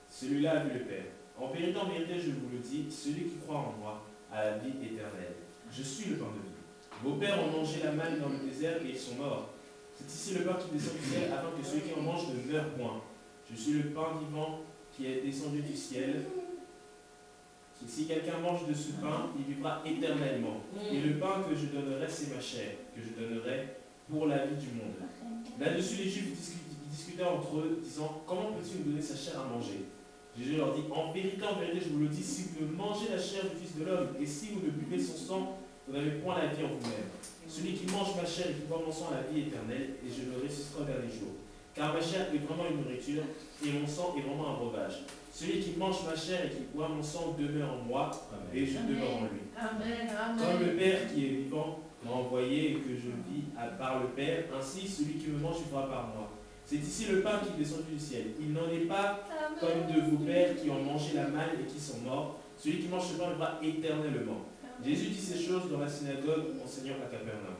Celui-là a vu le Père. En vérité, je vous le dis, celui qui croit en moi a la vie éternelle. Je suis le pain de vie. Vos pères ont mangé la manne dans le désert et ils sont morts. C'est ici le pain qui descend du ciel, afin que celui qui en mange ne meure point. Je suis le pain vivant qui est descendu du ciel. Si quelqu'un mange de ce pain, il vivra éternellement. Et le pain que je donnerai, c'est ma chair, que je donnerai pour la vie du monde. Là-dessus, les Juifs discutaient entre eux, disant, comment peut-il nous donner sa chair à manger? Jésus leur dit, en vérité, je vous le dis, si vous ne mangez la chair du Fils de l'homme, et si vous ne buvez son sang, vous n'avez point la vie en vous-même. Celui qui mange ma chair et qui boit mon sang a la vie éternelle, et je le ressusciterai au dernier jour. Car ma chair est vraiment une nourriture, et mon sang est vraiment un breuvage. Celui qui mange ma chair et qui boit mon sang demeure en moi, et je demeure en lui. Amen. Comme le Père qui est vivant m'a envoyé et que je vis par le Père, ainsi celui qui me mange vivra par moi. C'est ici le pain qui est descendu du ciel. Il n'en est pas comme de vos pères qui ont mangé la manne et qui sont morts. Celui qui mange ce pain vivra éternellement. Jésus dit ces choses dans la synagogue, enseignant à Capernaum.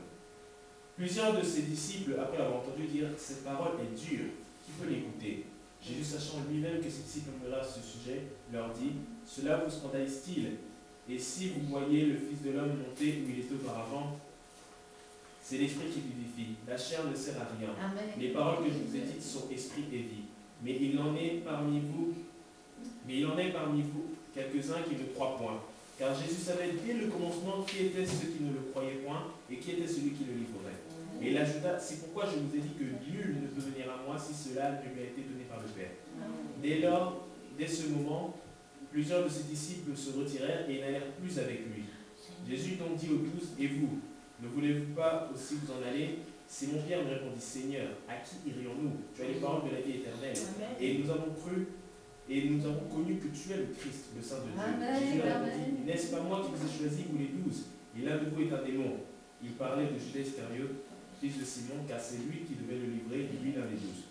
Plusieurs de ses disciples, après avoir entendu dire « Cette parole est dure, qui peut l'écouter ?» Jésus, sachant lui-même que ses disciples murmuraient à ce sujet, leur dit « Cela vous scandalise-t-il? Et si vous voyez le Fils de l'homme monter où il était auparavant, c'est l'esprit qui vivifie. La chair ne sert à rien. Amen. Les paroles que je vous ai dites sont esprit et vie. Mais il en est parmi vous quelques-uns qui ne croient point. Car Jésus savait dès le commencement qui étaient ceux qui ne le croyaient point et qui était celui qui le livrerait. Et il ajouta, c'est pourquoi je vous ai dit que nul ne peut venir à moi si cela ne lui a été donné par le Père. Dès ce moment, plusieurs de ses disciples se retirèrent et n'allèrent plus avec lui. Jésus donc dit aux 12, et vous, ne voulez-vous pas aussi vous en aller? Simon-Pierre me répondit, Seigneur, à qui irions-nous? Tu as les paroles de la vie éternelle. Amen. Et nous avons cru, et nous avons connu que tu es le Christ, le Saint de Dieu. Amen. Jésus leur répondit, n'est-ce pas moi qui vous ai choisi, vous les 12? Et l'un de vous est un démon. Il parlait de Judas Iscariote, fils de Simon, car c'est lui qui devait le livrer, lui l'un des 12.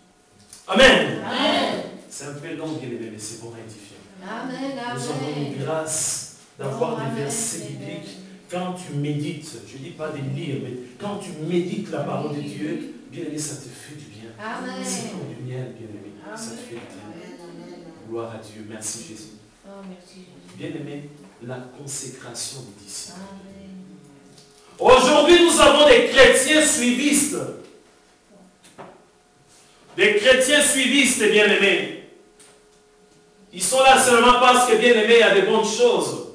Amen. Amen. C'est un peu long, bien aimé, mais c'est pour édifier. Amen. Nous avons une grâce d'avoir des versets bibliques. Quand tu médites, je ne dis pas de lire, mais quand tu médites la parole de Dieu, Bien-aimé, ça te fait du bien. Amen. C'est comme du miel, bien-aimé. Ça te fait du bien. Gloire à Dieu. Merci Jésus. Oh, merci Jésus. Bien-aimé, la consécration des disciples. Amen. Aujourd'hui, nous avons des chrétiens suivistes. Des chrétiens suivistes, bien-aimés. Ils sont là seulement parce que, bien-aimés, il y a de bonnes choses.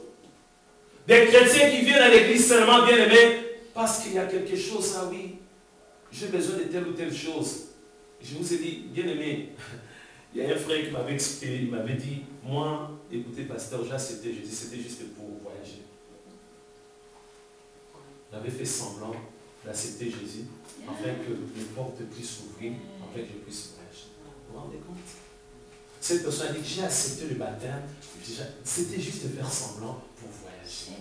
Des chrétiens qui viennent à l'église seulement, bien-aimés, parce qu'il y a quelque chose. Ah oui, j'ai besoin de telle ou telle chose. Je vous ai dit, bien-aimés, il y a un frère qui m'avait expliqué, il m'avait dit, moi, écoutez, pasteur, j'ai accepté. Je dis, c'était juste pour voyager. J'avais fait semblant d'accepter Jésus, afin que les portes puissent s'ouvrir, afin que je puisse voyager. Vous vous rendez compte? Cette personne a dit que j'ai accepté le baptême, c'était juste de faire semblant pour voyager.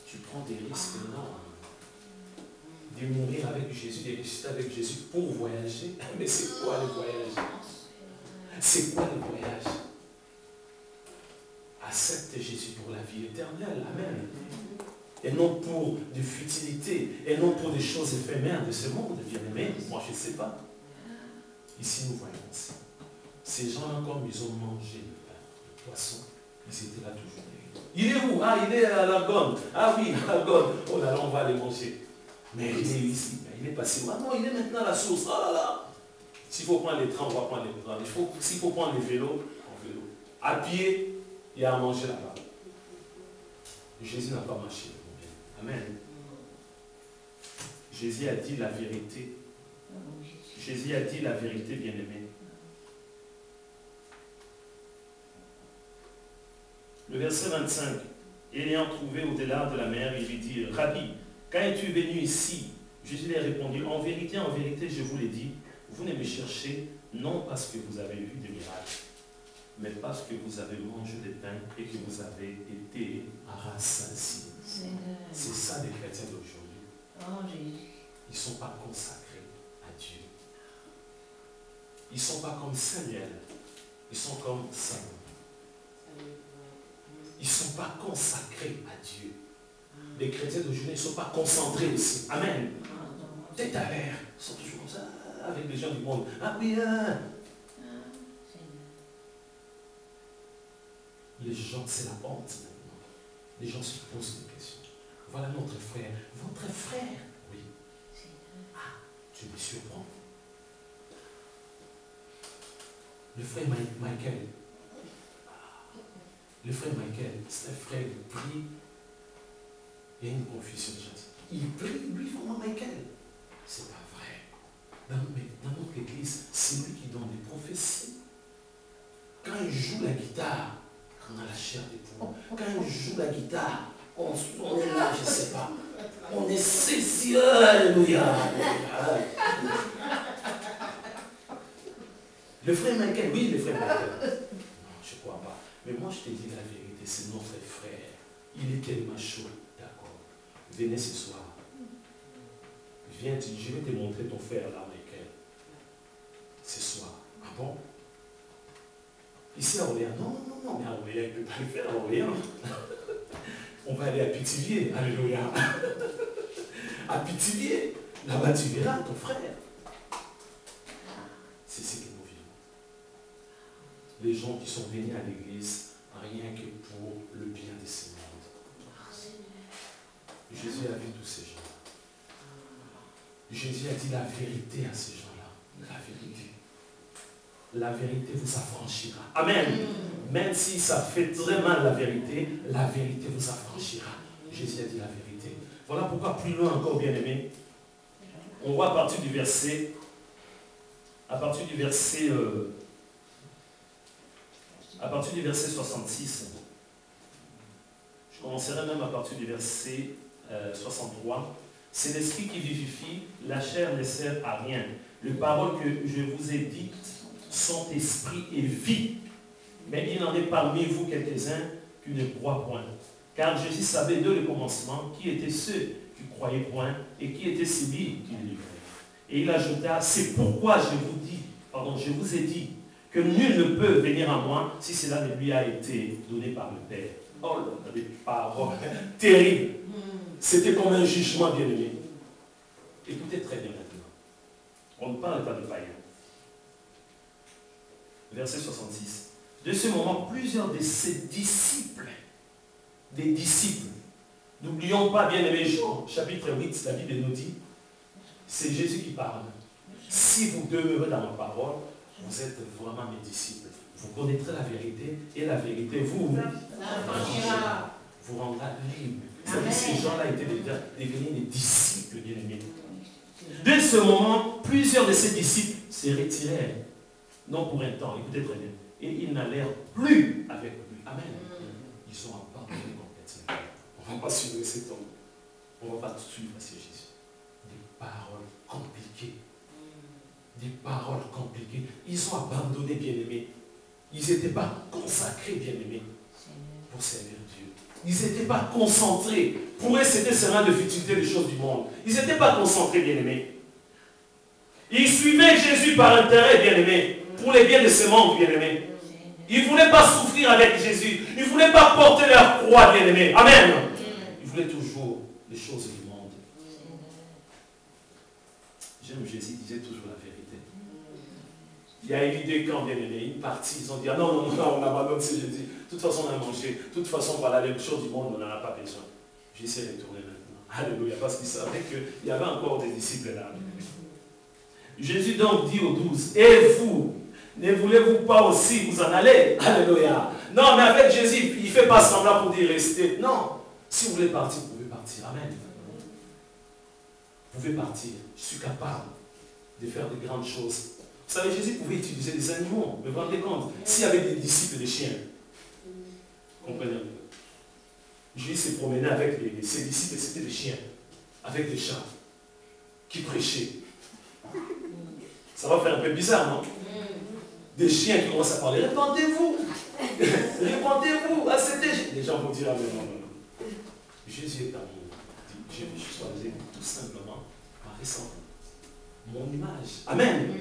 Tu prends des risques énormes. De mourir avec Jésus, de ressusciter avec Jésus pour voyager. Mais c'est quoi le voyage? C'est quoi le voyage? Accepte Jésus pour la vie éternelle. Amen. Et non pour des futilités, et non pour des choses éphémères de ce monde, bien-aimé. Moi, je ne sais pas. Ici, nous voyons ça. Ces gens-là, comme ils ont mangé le pain, le poisson, ils étaient là toujours. Il est où? Ah, il est à l'Argonne. Ah oui, à l'Argonne. Oh là là, on va aller manger. Mais il est ici. Il est passé. Ah non, il est maintenant à la source. Oh là là. S'il faut prendre les trains, on va prendre les trains. S'il faut prendre les vélos, en vélo. À pied, il y a à manger là-bas. Jésus n'a pas marché. Amen. Jésus a dit la vérité. Jésus a dit la vérité, bien-aimé. Le verset 25. Ayant trouvé au-delà de la mer, il lui dit, Rabbi, quand es-tu venu ici? Jésus lui a répondu, en vérité, je vous l'ai dit, vous ne me cherchez non parce que vous avez vu des miracles, mais parce que vous avez mangé des pains et que vous avez été rassasiés. C'est ça les chrétiens d'aujourd'hui. Oh, Jésus. Ils ne sont pas consacrés à Dieu. Ils ne sont pas comme Samuel. Ils sont comme Samuel. Ils ne sont pas consacrés à Dieu. Les chrétiens d'aujourd'hui ne sont pas concentrés aussi. Amen. Tête à l'air. Ils sont toujours comme ça, avec les gens du monde. Ah oui, Les gens, c'est la honte maintenant. Les gens se posent des questions. Voilà notre frère. Votre frère? Oui. Ah, tu me surprends. Le frère Michael. Le frère Michael, c'est un frère qui prie. Il y a une confusion. Il prie, lui, vraiment Michael. C'est pas vrai. Dans notre église, c'est lui qui donne des prophéties. Quand il joue la guitare, on a la chair des poumons. Quand il joue la guitare, on est là, je ne sais pas. On est saisi, alléluia. Le frère Michael, oui, le frère Michael. Non, je ne crois pas. Mais moi, je te dis la vérité, c'est notre frère. Il est tellement chaud, d'accord. Venez ce soir. Viens, je vais te montrer ton frère là, Michael. Ce soir. Ah bon? Ici à Orléans. Non, mais à Orléans, il ne peut pas le faire à Orléans. On va aller à Pithiviers. Alléluia. À Pithiviers. Là-bas, tu verras ton frère. C'est ce que nous vivons. Les gens qui sont venus à l'église, rien que pour le bien de ce monde. Jésus a vu tous ces gens. Jésus a dit la vérité à ces gens-là. La vérité. La vérité vous affranchira. Amen. Même si ça fait très mal la vérité vous affranchira. Jésus a dit la vérité. Voilà pourquoi plus loin encore, bien-aimés, on voit à partir du verset 66. Je commencerai même à partir du verset 63. C'est l'esprit qui vivifie, la chair ne sert à rien. Les paroles que je vous ai dites sont esprit et vie. Mais il en est parmi vous quelques-uns qui ne croient point. Car Jésus savait dès le commencement qui étaient ceux qui ne croyaient point et qui étaient celui qui les livrait. Et il ajouta, c'est pourquoi je vous ai dit que nul ne peut venir à moi si cela ne lui a été donné par le Père. Oh là là, des paroles terribles. C'était comme un jugement, bien-aimé. Écoutez très bien maintenant. On ne parle pas de païens. Verset 66. De ce moment, plusieurs de ses disciples, des disciples, n'oublions pas, bien-aimés, Jean, chapitre 8, la Bible nous dit, c'est Jésus qui parle. Si vous demeurez dans ma parole, vous êtes vraiment mes disciples. Vous connaîtrez la vérité et la vérité vous rendra libre. Ces gens-là étaient devenus des disciples bien-aimés. Dès ce moment, plusieurs de ces disciples se retirèrent, non pour un temps, écoutez très bien, et ils n'allèrent plus avec lui. Amen. Ils sont abandonnés complètement. On ne va pas suivre cet homme. On ne va pas suivre Seigneur Jésus. Des paroles compliquées. Des paroles compliquées. Ils ont abandonné, bien-aimés. Ils n'étaient pas consacrés, bien-aimés, pour servir Dieu. Ils n'étaient pas concentrés. Pour eux, c'était seulement de futilité des choses du monde. Ils n'étaient pas concentrés, bien-aimés. Ils suivaient Jésus par intérêt, bien-aimés, pour les biens de ce monde, bien-aimés. Ils ne voulaient pas souffrir avec Jésus. Ils ne voulaient pas porter leur croix, bien-aimés. Amen. Ils voulaient toujours les choses du monde. J'aime Jésus, il disait toujours la vérité. Il y a eu des camps, bien-aimés, une partie, ils ont dit, ah non, on abandonne ce Jésus. De toute façon, on a mangé. De toute façon, voilà, les choses du monde, on n'en a pas besoin. J'essaie de retourner maintenant. Alléluia, parce qu'ils savaient qu'il y avait encore des disciples là. Jésus donc dit aux 12, et vous, ne voulez-vous pas aussi vous en aller? Alléluia. Non, mais avec Jésus, il ne fait pas semblant pour dire rester. Non. Si vous voulez partir, vous pouvez partir. Amen. Vous pouvez partir. Je suis capable de faire de grandes choses. Vous savez, Jésus pouvait utiliser des animaux. Mais vous vous rendez compte? S'il y avait des disciples des chiens, comprenez un peu. Jésus s'est promené avec ses disciples, c'était des chiens, avec des chats, qui prêchaient. Ça va faire un peu bizarre, non? Des chiens qui commencent à parler. Répandez-vous! Répandez-vous! Ah, c'était... Les gens vont dire, ah, mais non. Jésus est amour. Je choisis tout simplement ma ressemblance, mon image. Amen.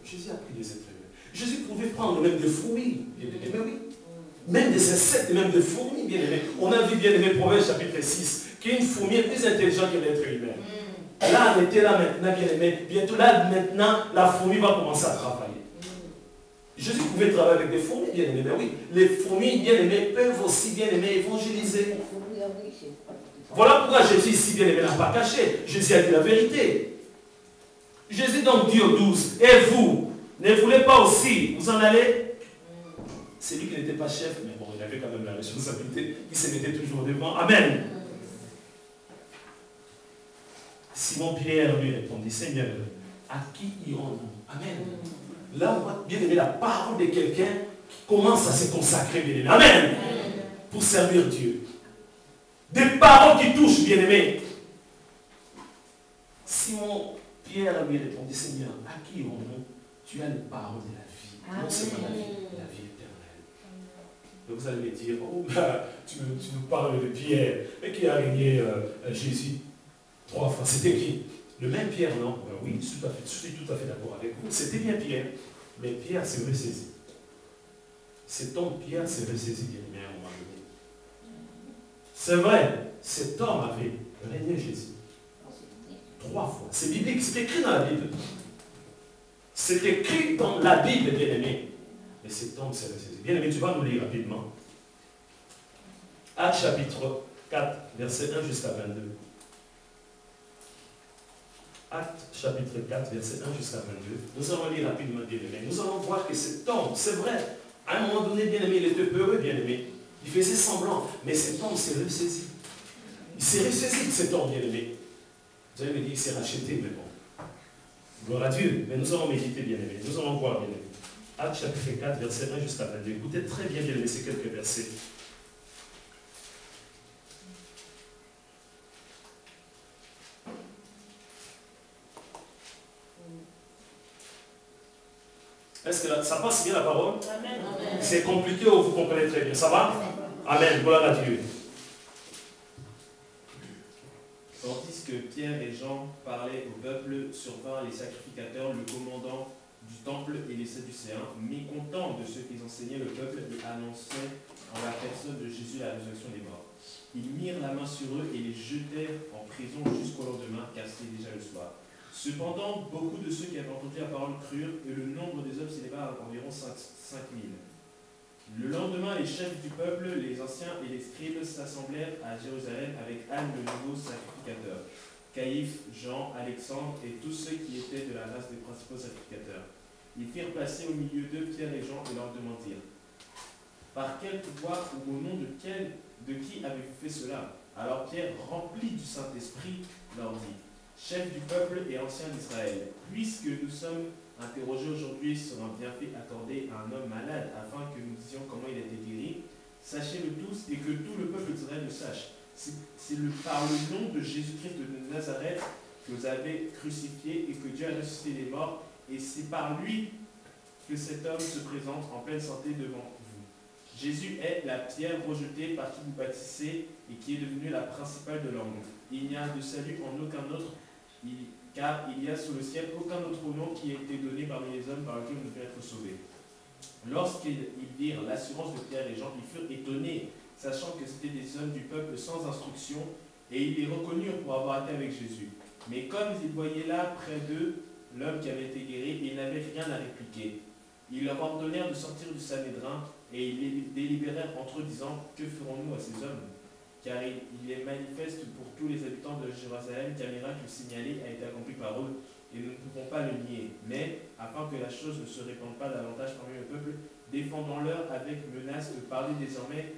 Jésus a pris des êtres humains. Jésus pouvait prendre même des fourmis, bien aimé, mais oui. Même des insectes, même des fourmis, bien aimé. On a vu, bien aimé, Proverbe chapitre 6, qu'une fourmi est plus intelligente que l'être humain. Là, on était là maintenant, bien aimé. Bientôt là, maintenant, la fourmi va commencer à travailler. Jésus pouvait travailler avec des fourmis, bien aimé, mais oui. Les fourmis, bien aimées, peuvent aussi, bien aimé, évangéliser. Voilà pourquoi Jésus ici, bien aimé, n'a pas caché. Jésus a dit la vérité. Jésus donc dit aux 12, et vous, ne voulez pas aussi vous en aller? C'est lui qui n'était pas chef, mais bon, il avait quand même la responsabilité. Il se mettait toujours devant. Amen. Simon-Pierre lui répondit, Seigneur, à qui irons-nous? Amen. Là, on va bien aimer la parole de quelqu'un qui commence à se consacrer, bien aimé. Amen. Pour servir Dieu. Des paroles qui touchent, bien aimé. Simon-Pierre lui répondit, Seigneur, à qui irons-nous? Tu as les paroles de la vie. Non seulement la vie éternelle. Et vous allez me dire, oh, tu nous parles de Pierre, mais qui a régné Jésus 3 fois. C'était qui? Le même Pierre, non? Oui, je suis tout à fait d'accord avec vous. C'était bien Pierre, mais Pierre s'est ressaisi. Cet homme Pierre s'est ressaisi bien aimé à un moment donné. C'est vrai, cet homme avait régné Jésus 3 fois. C'est biblique, c'est écrit dans la Bible. C'est écrit dans la Bible, bien aimé. Mais cet homme s'est ressaisi. Bien aimé, tu vas nous lire rapidement. Actes chapitre 4, verset 1 jusqu'à 22. Actes chapitre 4, verset 1 jusqu'à 22. Nous allons lire rapidement, bien aimé. Nous allons voir que cet homme, c'est vrai, à un moment donné, bien aimé, il était peureux, bien aimé. Il faisait semblant, mais cet homme s'est ressaisi. Il s'est ressaisi de cet homme, bien aimé. Vous allez me dire qu'il s'est racheté, mais bon. Gloire à Dieu. Mais nous allons méditer, bien aimé. Nous allons voir, bien aimé. Actes chapitre 4, verset 1 jusqu'à 22. Écoutez très bien, bien aimé, ces quelques versets. Est-ce que ça passe bien la parole? C'est compliqué ou vous comprenez très bien? Ça va? Amen. Gloire à Dieu. Tandis que Pierre et Jean parlaient au peuple, survinrent les sacrificateurs, le commandant du temple et les Sadducéens, mécontents de ce qu'ils enseignaient le peuple et annonçaient en la personne de Jésus la résurrection des morts. Ils mirent la main sur eux et les jetèrent en prison jusqu'au lendemain, car c'était déjà le soir. Cependant, beaucoup de ceux qui avaient entendu la parole crurent, et le nombre des hommes s'éleva à environ 5 000. Le lendemain, les chefs du peuple, les anciens et les scribes s'assemblèrent à Jérusalem avec Anne, le nouveau sacrificateur, Caïphe, Jean, Alexandre et tous ceux qui étaient de la race des principaux sacrificateurs. Ils firent passer au milieu d'eux Pierre et Jean et leur demandirent: par quel pouvoir ou au nom de qui avez-vous fait cela? Alors Pierre, rempli du Saint-Esprit, leur dit: chef du peuple et ancien d'Israël, puisque nous sommes interrogés aujourd'hui sur un bienfait accordé à un homme malade, afin que nous disions comment il a été guéri, sachez-le tous et que tout le peuple d'Israël le sache. C'est par le nom de Jésus-Christ de Nazareth que vous avez crucifié et que Dieu a ressuscité les morts, et c'est par lui que cet homme se présente en pleine santé devant vous. Jésus est la pierre rejetée par qui vous bâtissez et qui est devenue la principale de l'angle. Il n'y a de salut en aucun autre, car il n'y a sous le ciel aucun autre nom qui ait été donné parmi les hommes par lequel nous devons être sauvés. Lorsqu'ils virent l'assurance de Pierre et Jean, ils furent étonnés, sachant que c'était des hommes du peuple sans instruction, et ils les reconnurent pour avoir été avec Jésus. Mais comme ils voyaient là près d'eux l'homme qui avait été guéri, ils n'avaient rien à répliquer. Ils leur ordonnèrent de sortir du Sanhédrin, et ils les délibérèrent entre eux, disant: que ferons-nous à ces hommes? Car il est manifeste pour tous les habitants de Jérusalem qu'un miracle signalé a été accompli par eux, et nous ne pouvons pas le nier. Mais, afin que la chose ne se répande pas davantage parmi le peuple, défendons-leur avec menace de parler désormais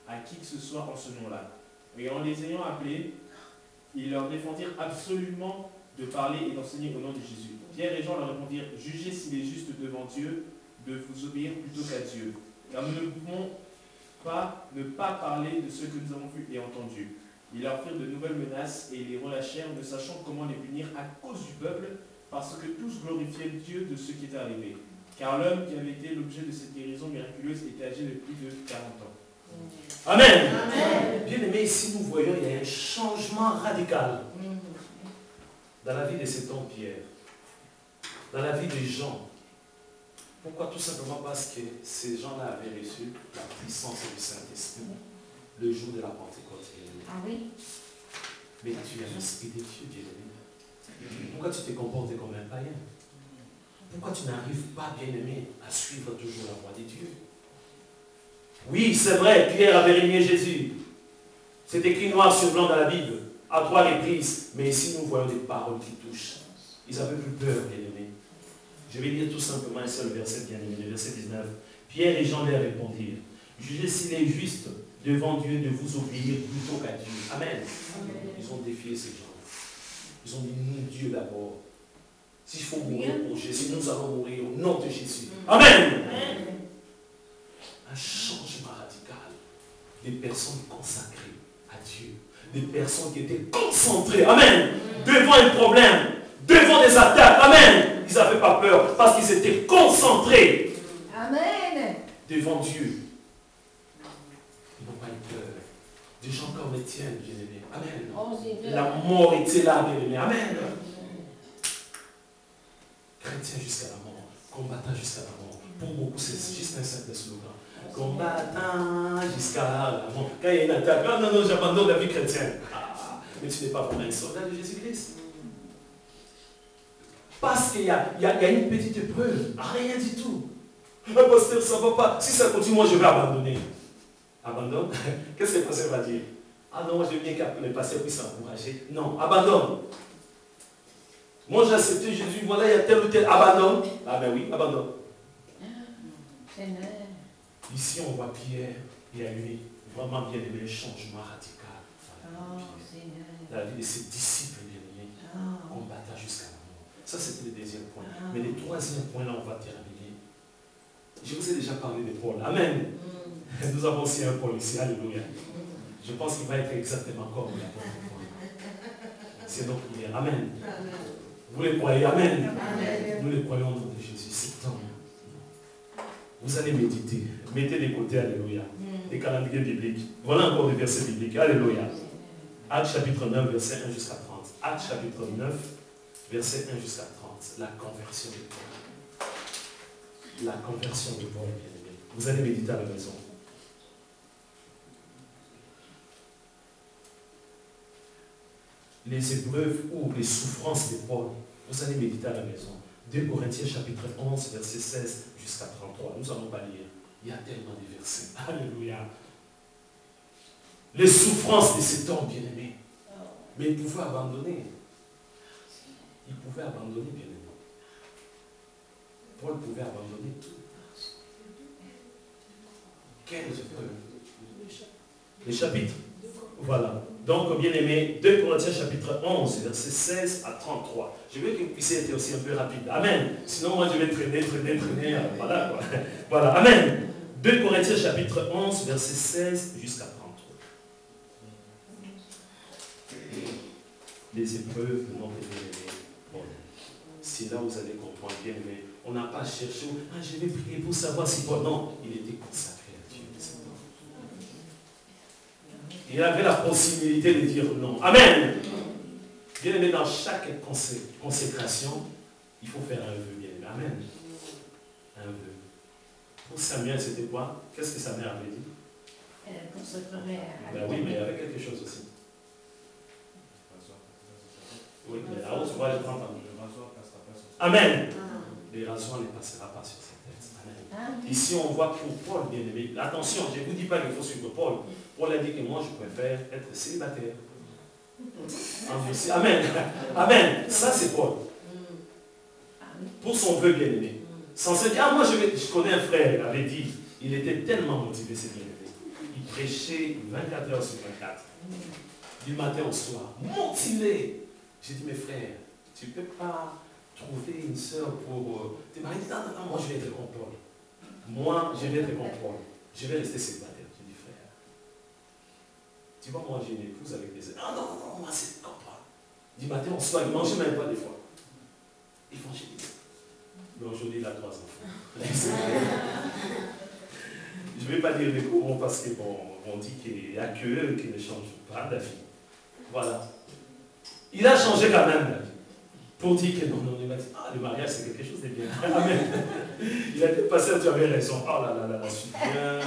à qui que ce soit en ce nom-là. Et en les ayant appelés, ils leur défendirent absolument de parler et d'enseigner au nom de Jésus. Pierre et Jean leur répondirent: jugez s'il est juste devant Dieu de vous obéir plutôt qu'à Dieu. Car nous ne pouvons pas ne pas parler de ce que nous avons vu et entendu. Ils leur firent de nouvelles menaces et ils les relâchèrent, ne sachant comment les punir à cause du peuple, parce que tous glorifiaient Dieu de ce qui était arrivé. Car l'homme qui avait été l'objet de cette guérison miraculeuse était âgé de plus de 40 ans. Amen. Amen. Bien aimé, ici nous voyons, il y a un changement radical dans la vie de cet homme Pierre, dans la vie des gens. Pourquoi? Tout simplement parce que ces gens-là avaient reçu la puissance du Saint-Esprit le jour de la Pentecôte. Ah oui. Mais tu as l'Esprit de Dieu, bien-aimé. Pourquoi tu te comportes comme un païen? Pourquoi tu n'arrives pas, bien-aimé, à suivre toujours la voie de Dieu? Oui, c'est vrai, Pierre avait renié Jésus. C'est écrit noir sur blanc dans la Bible, à 3 reprises. Mais ici, nous voyons des paroles qui touchent. Ils avaient plus peur, bien-aimé. Je vais lire tout simplement un seul verset, bien-aimé, le verset 19. Pierre et Jean leur répondirent: jugez s'il est juste devant Dieu de vous obéir plutôt qu'à Dieu. Amen. Amen. Ils ont défié ces gens. Ils ont dit: nous, Dieu d'abord. S'il faut mourir pour Jésus, nous allons mourir au nom de Jésus. Amen. Amen. Un changement radical. Des personnes consacrées à Dieu. Des personnes qui étaient concentrées. Amen. Devant un problème. Devant des attaques. Amen. Ils n'avaient pas peur parce qu'ils étaient concentrés. Amen. Devant Dieu. Ils n'ont pas eu peur. Des gens comme Étienne, bien-aimé. Amen. La mort était là, bien-aimé. Amen. Chrétien jusqu'à la mort. Combattant jusqu'à la mort. Pour beaucoup, c'est juste un simple slogan. Combattant jusqu'à la mort. Quand il y a une attaque, non, j'abandonne la vie chrétienne. Ah, mais tu n'es pas vraiment un soldat de Jésus-Christ. Parce qu'il y a une petite épreuve, rien du tout. Pasteur, ça ne va pas. Si ça continue, moi je vais abandonner. Abandonne? Qu'est-ce que le pasteur va dire? Ah non, moi je viens que le pasteur puisse s'encourager. Non, abandonne. Moi j'ai accepté Jésus, voilà, il y a tel ou tel. Abandonne. Ah ben oui, abandonne. Ici on voit Pierre, il a eu vraiment bien aimé le changement radical. La vie de ses disciples bien-aimés, combattant jusqu'à la mort. Ça c'était le deuxième point. Mais le troisième point là, on va terminer. Je vous ai déjà parlé de Paul. Amen. Nous avons aussi un Paul ici. Alléluia. Je pense qu'il va être exactement comme l'apôtre Paul. C'est notre prière. Amen. Vous les croyez? Amen. Nous les croyons au nom de Jésus. C'est temps. Vous allez méditer. Mettez des côtés, alléluia, des calendriers bibliques. Voilà encore des versets bibliques. Alléluia. Actes chapitre 9, verset 1 jusqu'à 30. Actes chapitre 9, verset 1 jusqu'à 30. La conversion de Paul. La conversion de Paul, bien-aimé. Vous allez méditer à la maison. Les épreuves ou les souffrances de Paul Vous allez méditer à la maison. 2 Corinthiens chapitre 11, verset 16 jusqu'à 33. Nous allons pas lire. Il y a tellement de versets. Alléluia. Les souffrances de cet homme bien-aimé. Mais il pouvait abandonner. Il pouvait abandonner, bien-aimé. Paul pouvait abandonner tout. Quel les chapitres. Voilà. Donc, bien-aimé, 2 Corinthiens chapitre 11, verset 16 à 33. Je veux que vous puissiez être aussi un peu rapide. Amen. Sinon, moi, je vais traîner. Voilà, quoi. Voilà. Amen. 2 Corinthiens chapitre 11, verset 16 jusqu'à 33. Les épreuves de notre bien-aimé. Bon. C'est là où vous allez comprendre, bien-aimé. On n'a pas cherché. Ah, je vais prier pour savoir si Paul. Non, il était consacré à Dieu. Il avait la possibilité de dire non. Amen. Bien aimé, dans chaque consécration, il faut faire un vœu, bien aimé. Amen. Un vœu. Pour Samuel, c'était quoi? Qu'est-ce que sa mère avait dit? Elle consacrerait à Ben oui, mais il y avait quelque chose aussi. Oui, mais là-haut, tu vois, je prends pas. Amen. Les rasoirs ne passera pas sur sa tête. Amen. Ici, on voit pour Paul, bien aimé. Attention, je ne vous dis pas qu'il faut suivre Paul. Paul a dit que moi, je préfère être célibataire. Amen. Amen. Ça, c'est Paul. Pour son vœu bien-aimé. Sans se dire, ah, moi, je connais un frère, il avait dit, il était tellement motivé, c'est bien-aimé. Il prêchait 24 heures sur 24. Du matin au soir. Motivé. J'ai dit, mes frères, tu ne peux pas trouver une soeur pour te marier. Non, non, non, moi, je vais être comme Paul. Moi, je vais être comme Paul. Je vais rester célibataire. Tu vois, moi j'ai une épouse avec des amis. Ah non, non, non, moi c'est comme ça. Du matin, on se voit, il ne mange même pas des fois. Évangéliste. Mais aujourd'hui, il a 3 enfants. Je ne vais pas dire les courants parce que bon, on dit qu'il n'y a que eux qui ne changent pas d'avis. Voilà. Il a changé quand même d'avis. Pour dire que non, non, il m'a dit, ah, le mariage c'est quelque chose de bien. Amen. Il a dit, pasteur, tu avais raison. Oh là là là, je suis bien.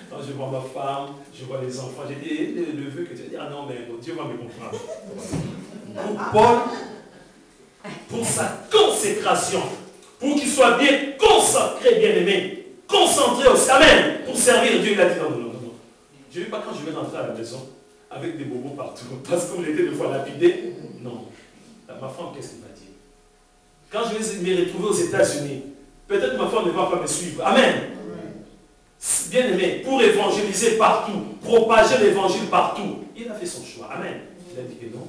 Quand je vois ma femme, je vois les enfants. J'ai dit, le vœu que tu as dit, ah non, mais bon, Dieu va me comprendre. Pour Paul, pour sa consécration, pour qu'il soit bien consacré, bien aimé, concentré aussi. Amen. Pour servir Dieu, il a dit, non, non, non, non. Je ne veux pas quand je vais rentrer à la maison avec des bobos partout, parce qu'on était 2 fois lapidés. Non. Ma femme, qu'est-ce qu'elle va dire? Quand je vais me retrouver aux États-Unis, peut-être ma femme ne va pas me suivre. Amen. Bien aimé, pour évangéliser partout, propager l'évangile partout, il a fait son choix. Amen. Il a dit que non,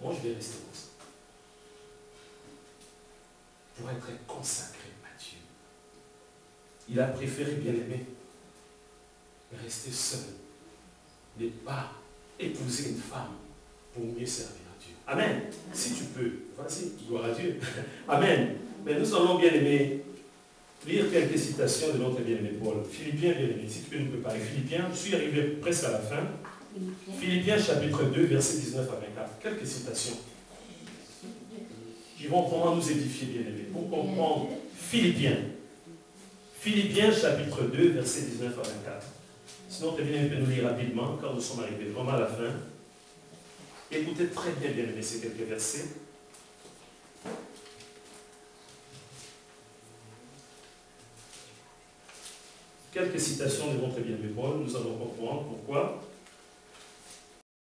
moi je vais rester comme ça. Pour être consacré à Dieu. Il a préféré, bien aimé, rester seul, ne pas épouser une femme pour mieux servir. Amen. Si tu peux, vas-y, gloire à Dieu. Amen. Mais nous allons bien aimer lire quelques citations de notre bien-aimé Paul. Philippiens, bien aimé, si tu peux nous préparer. Philippiens, je suis arrivé presque à la fin. Philippiens chapitre 2, versets 19 à 24. Quelques citations qui vont vraiment nous édifier, bien aimé, pour comprendre Philippiens. Philippiens chapitre 2, versets 19 à 24. Sinon, tu bien aimé, nous lire rapidement, car nous sommes arrivés vraiment à la fin. Écoutez très bien, bien aimé, ces quelques versets. Quelques citations de notre bien-aimé Paul, nous allons comprendre pourquoi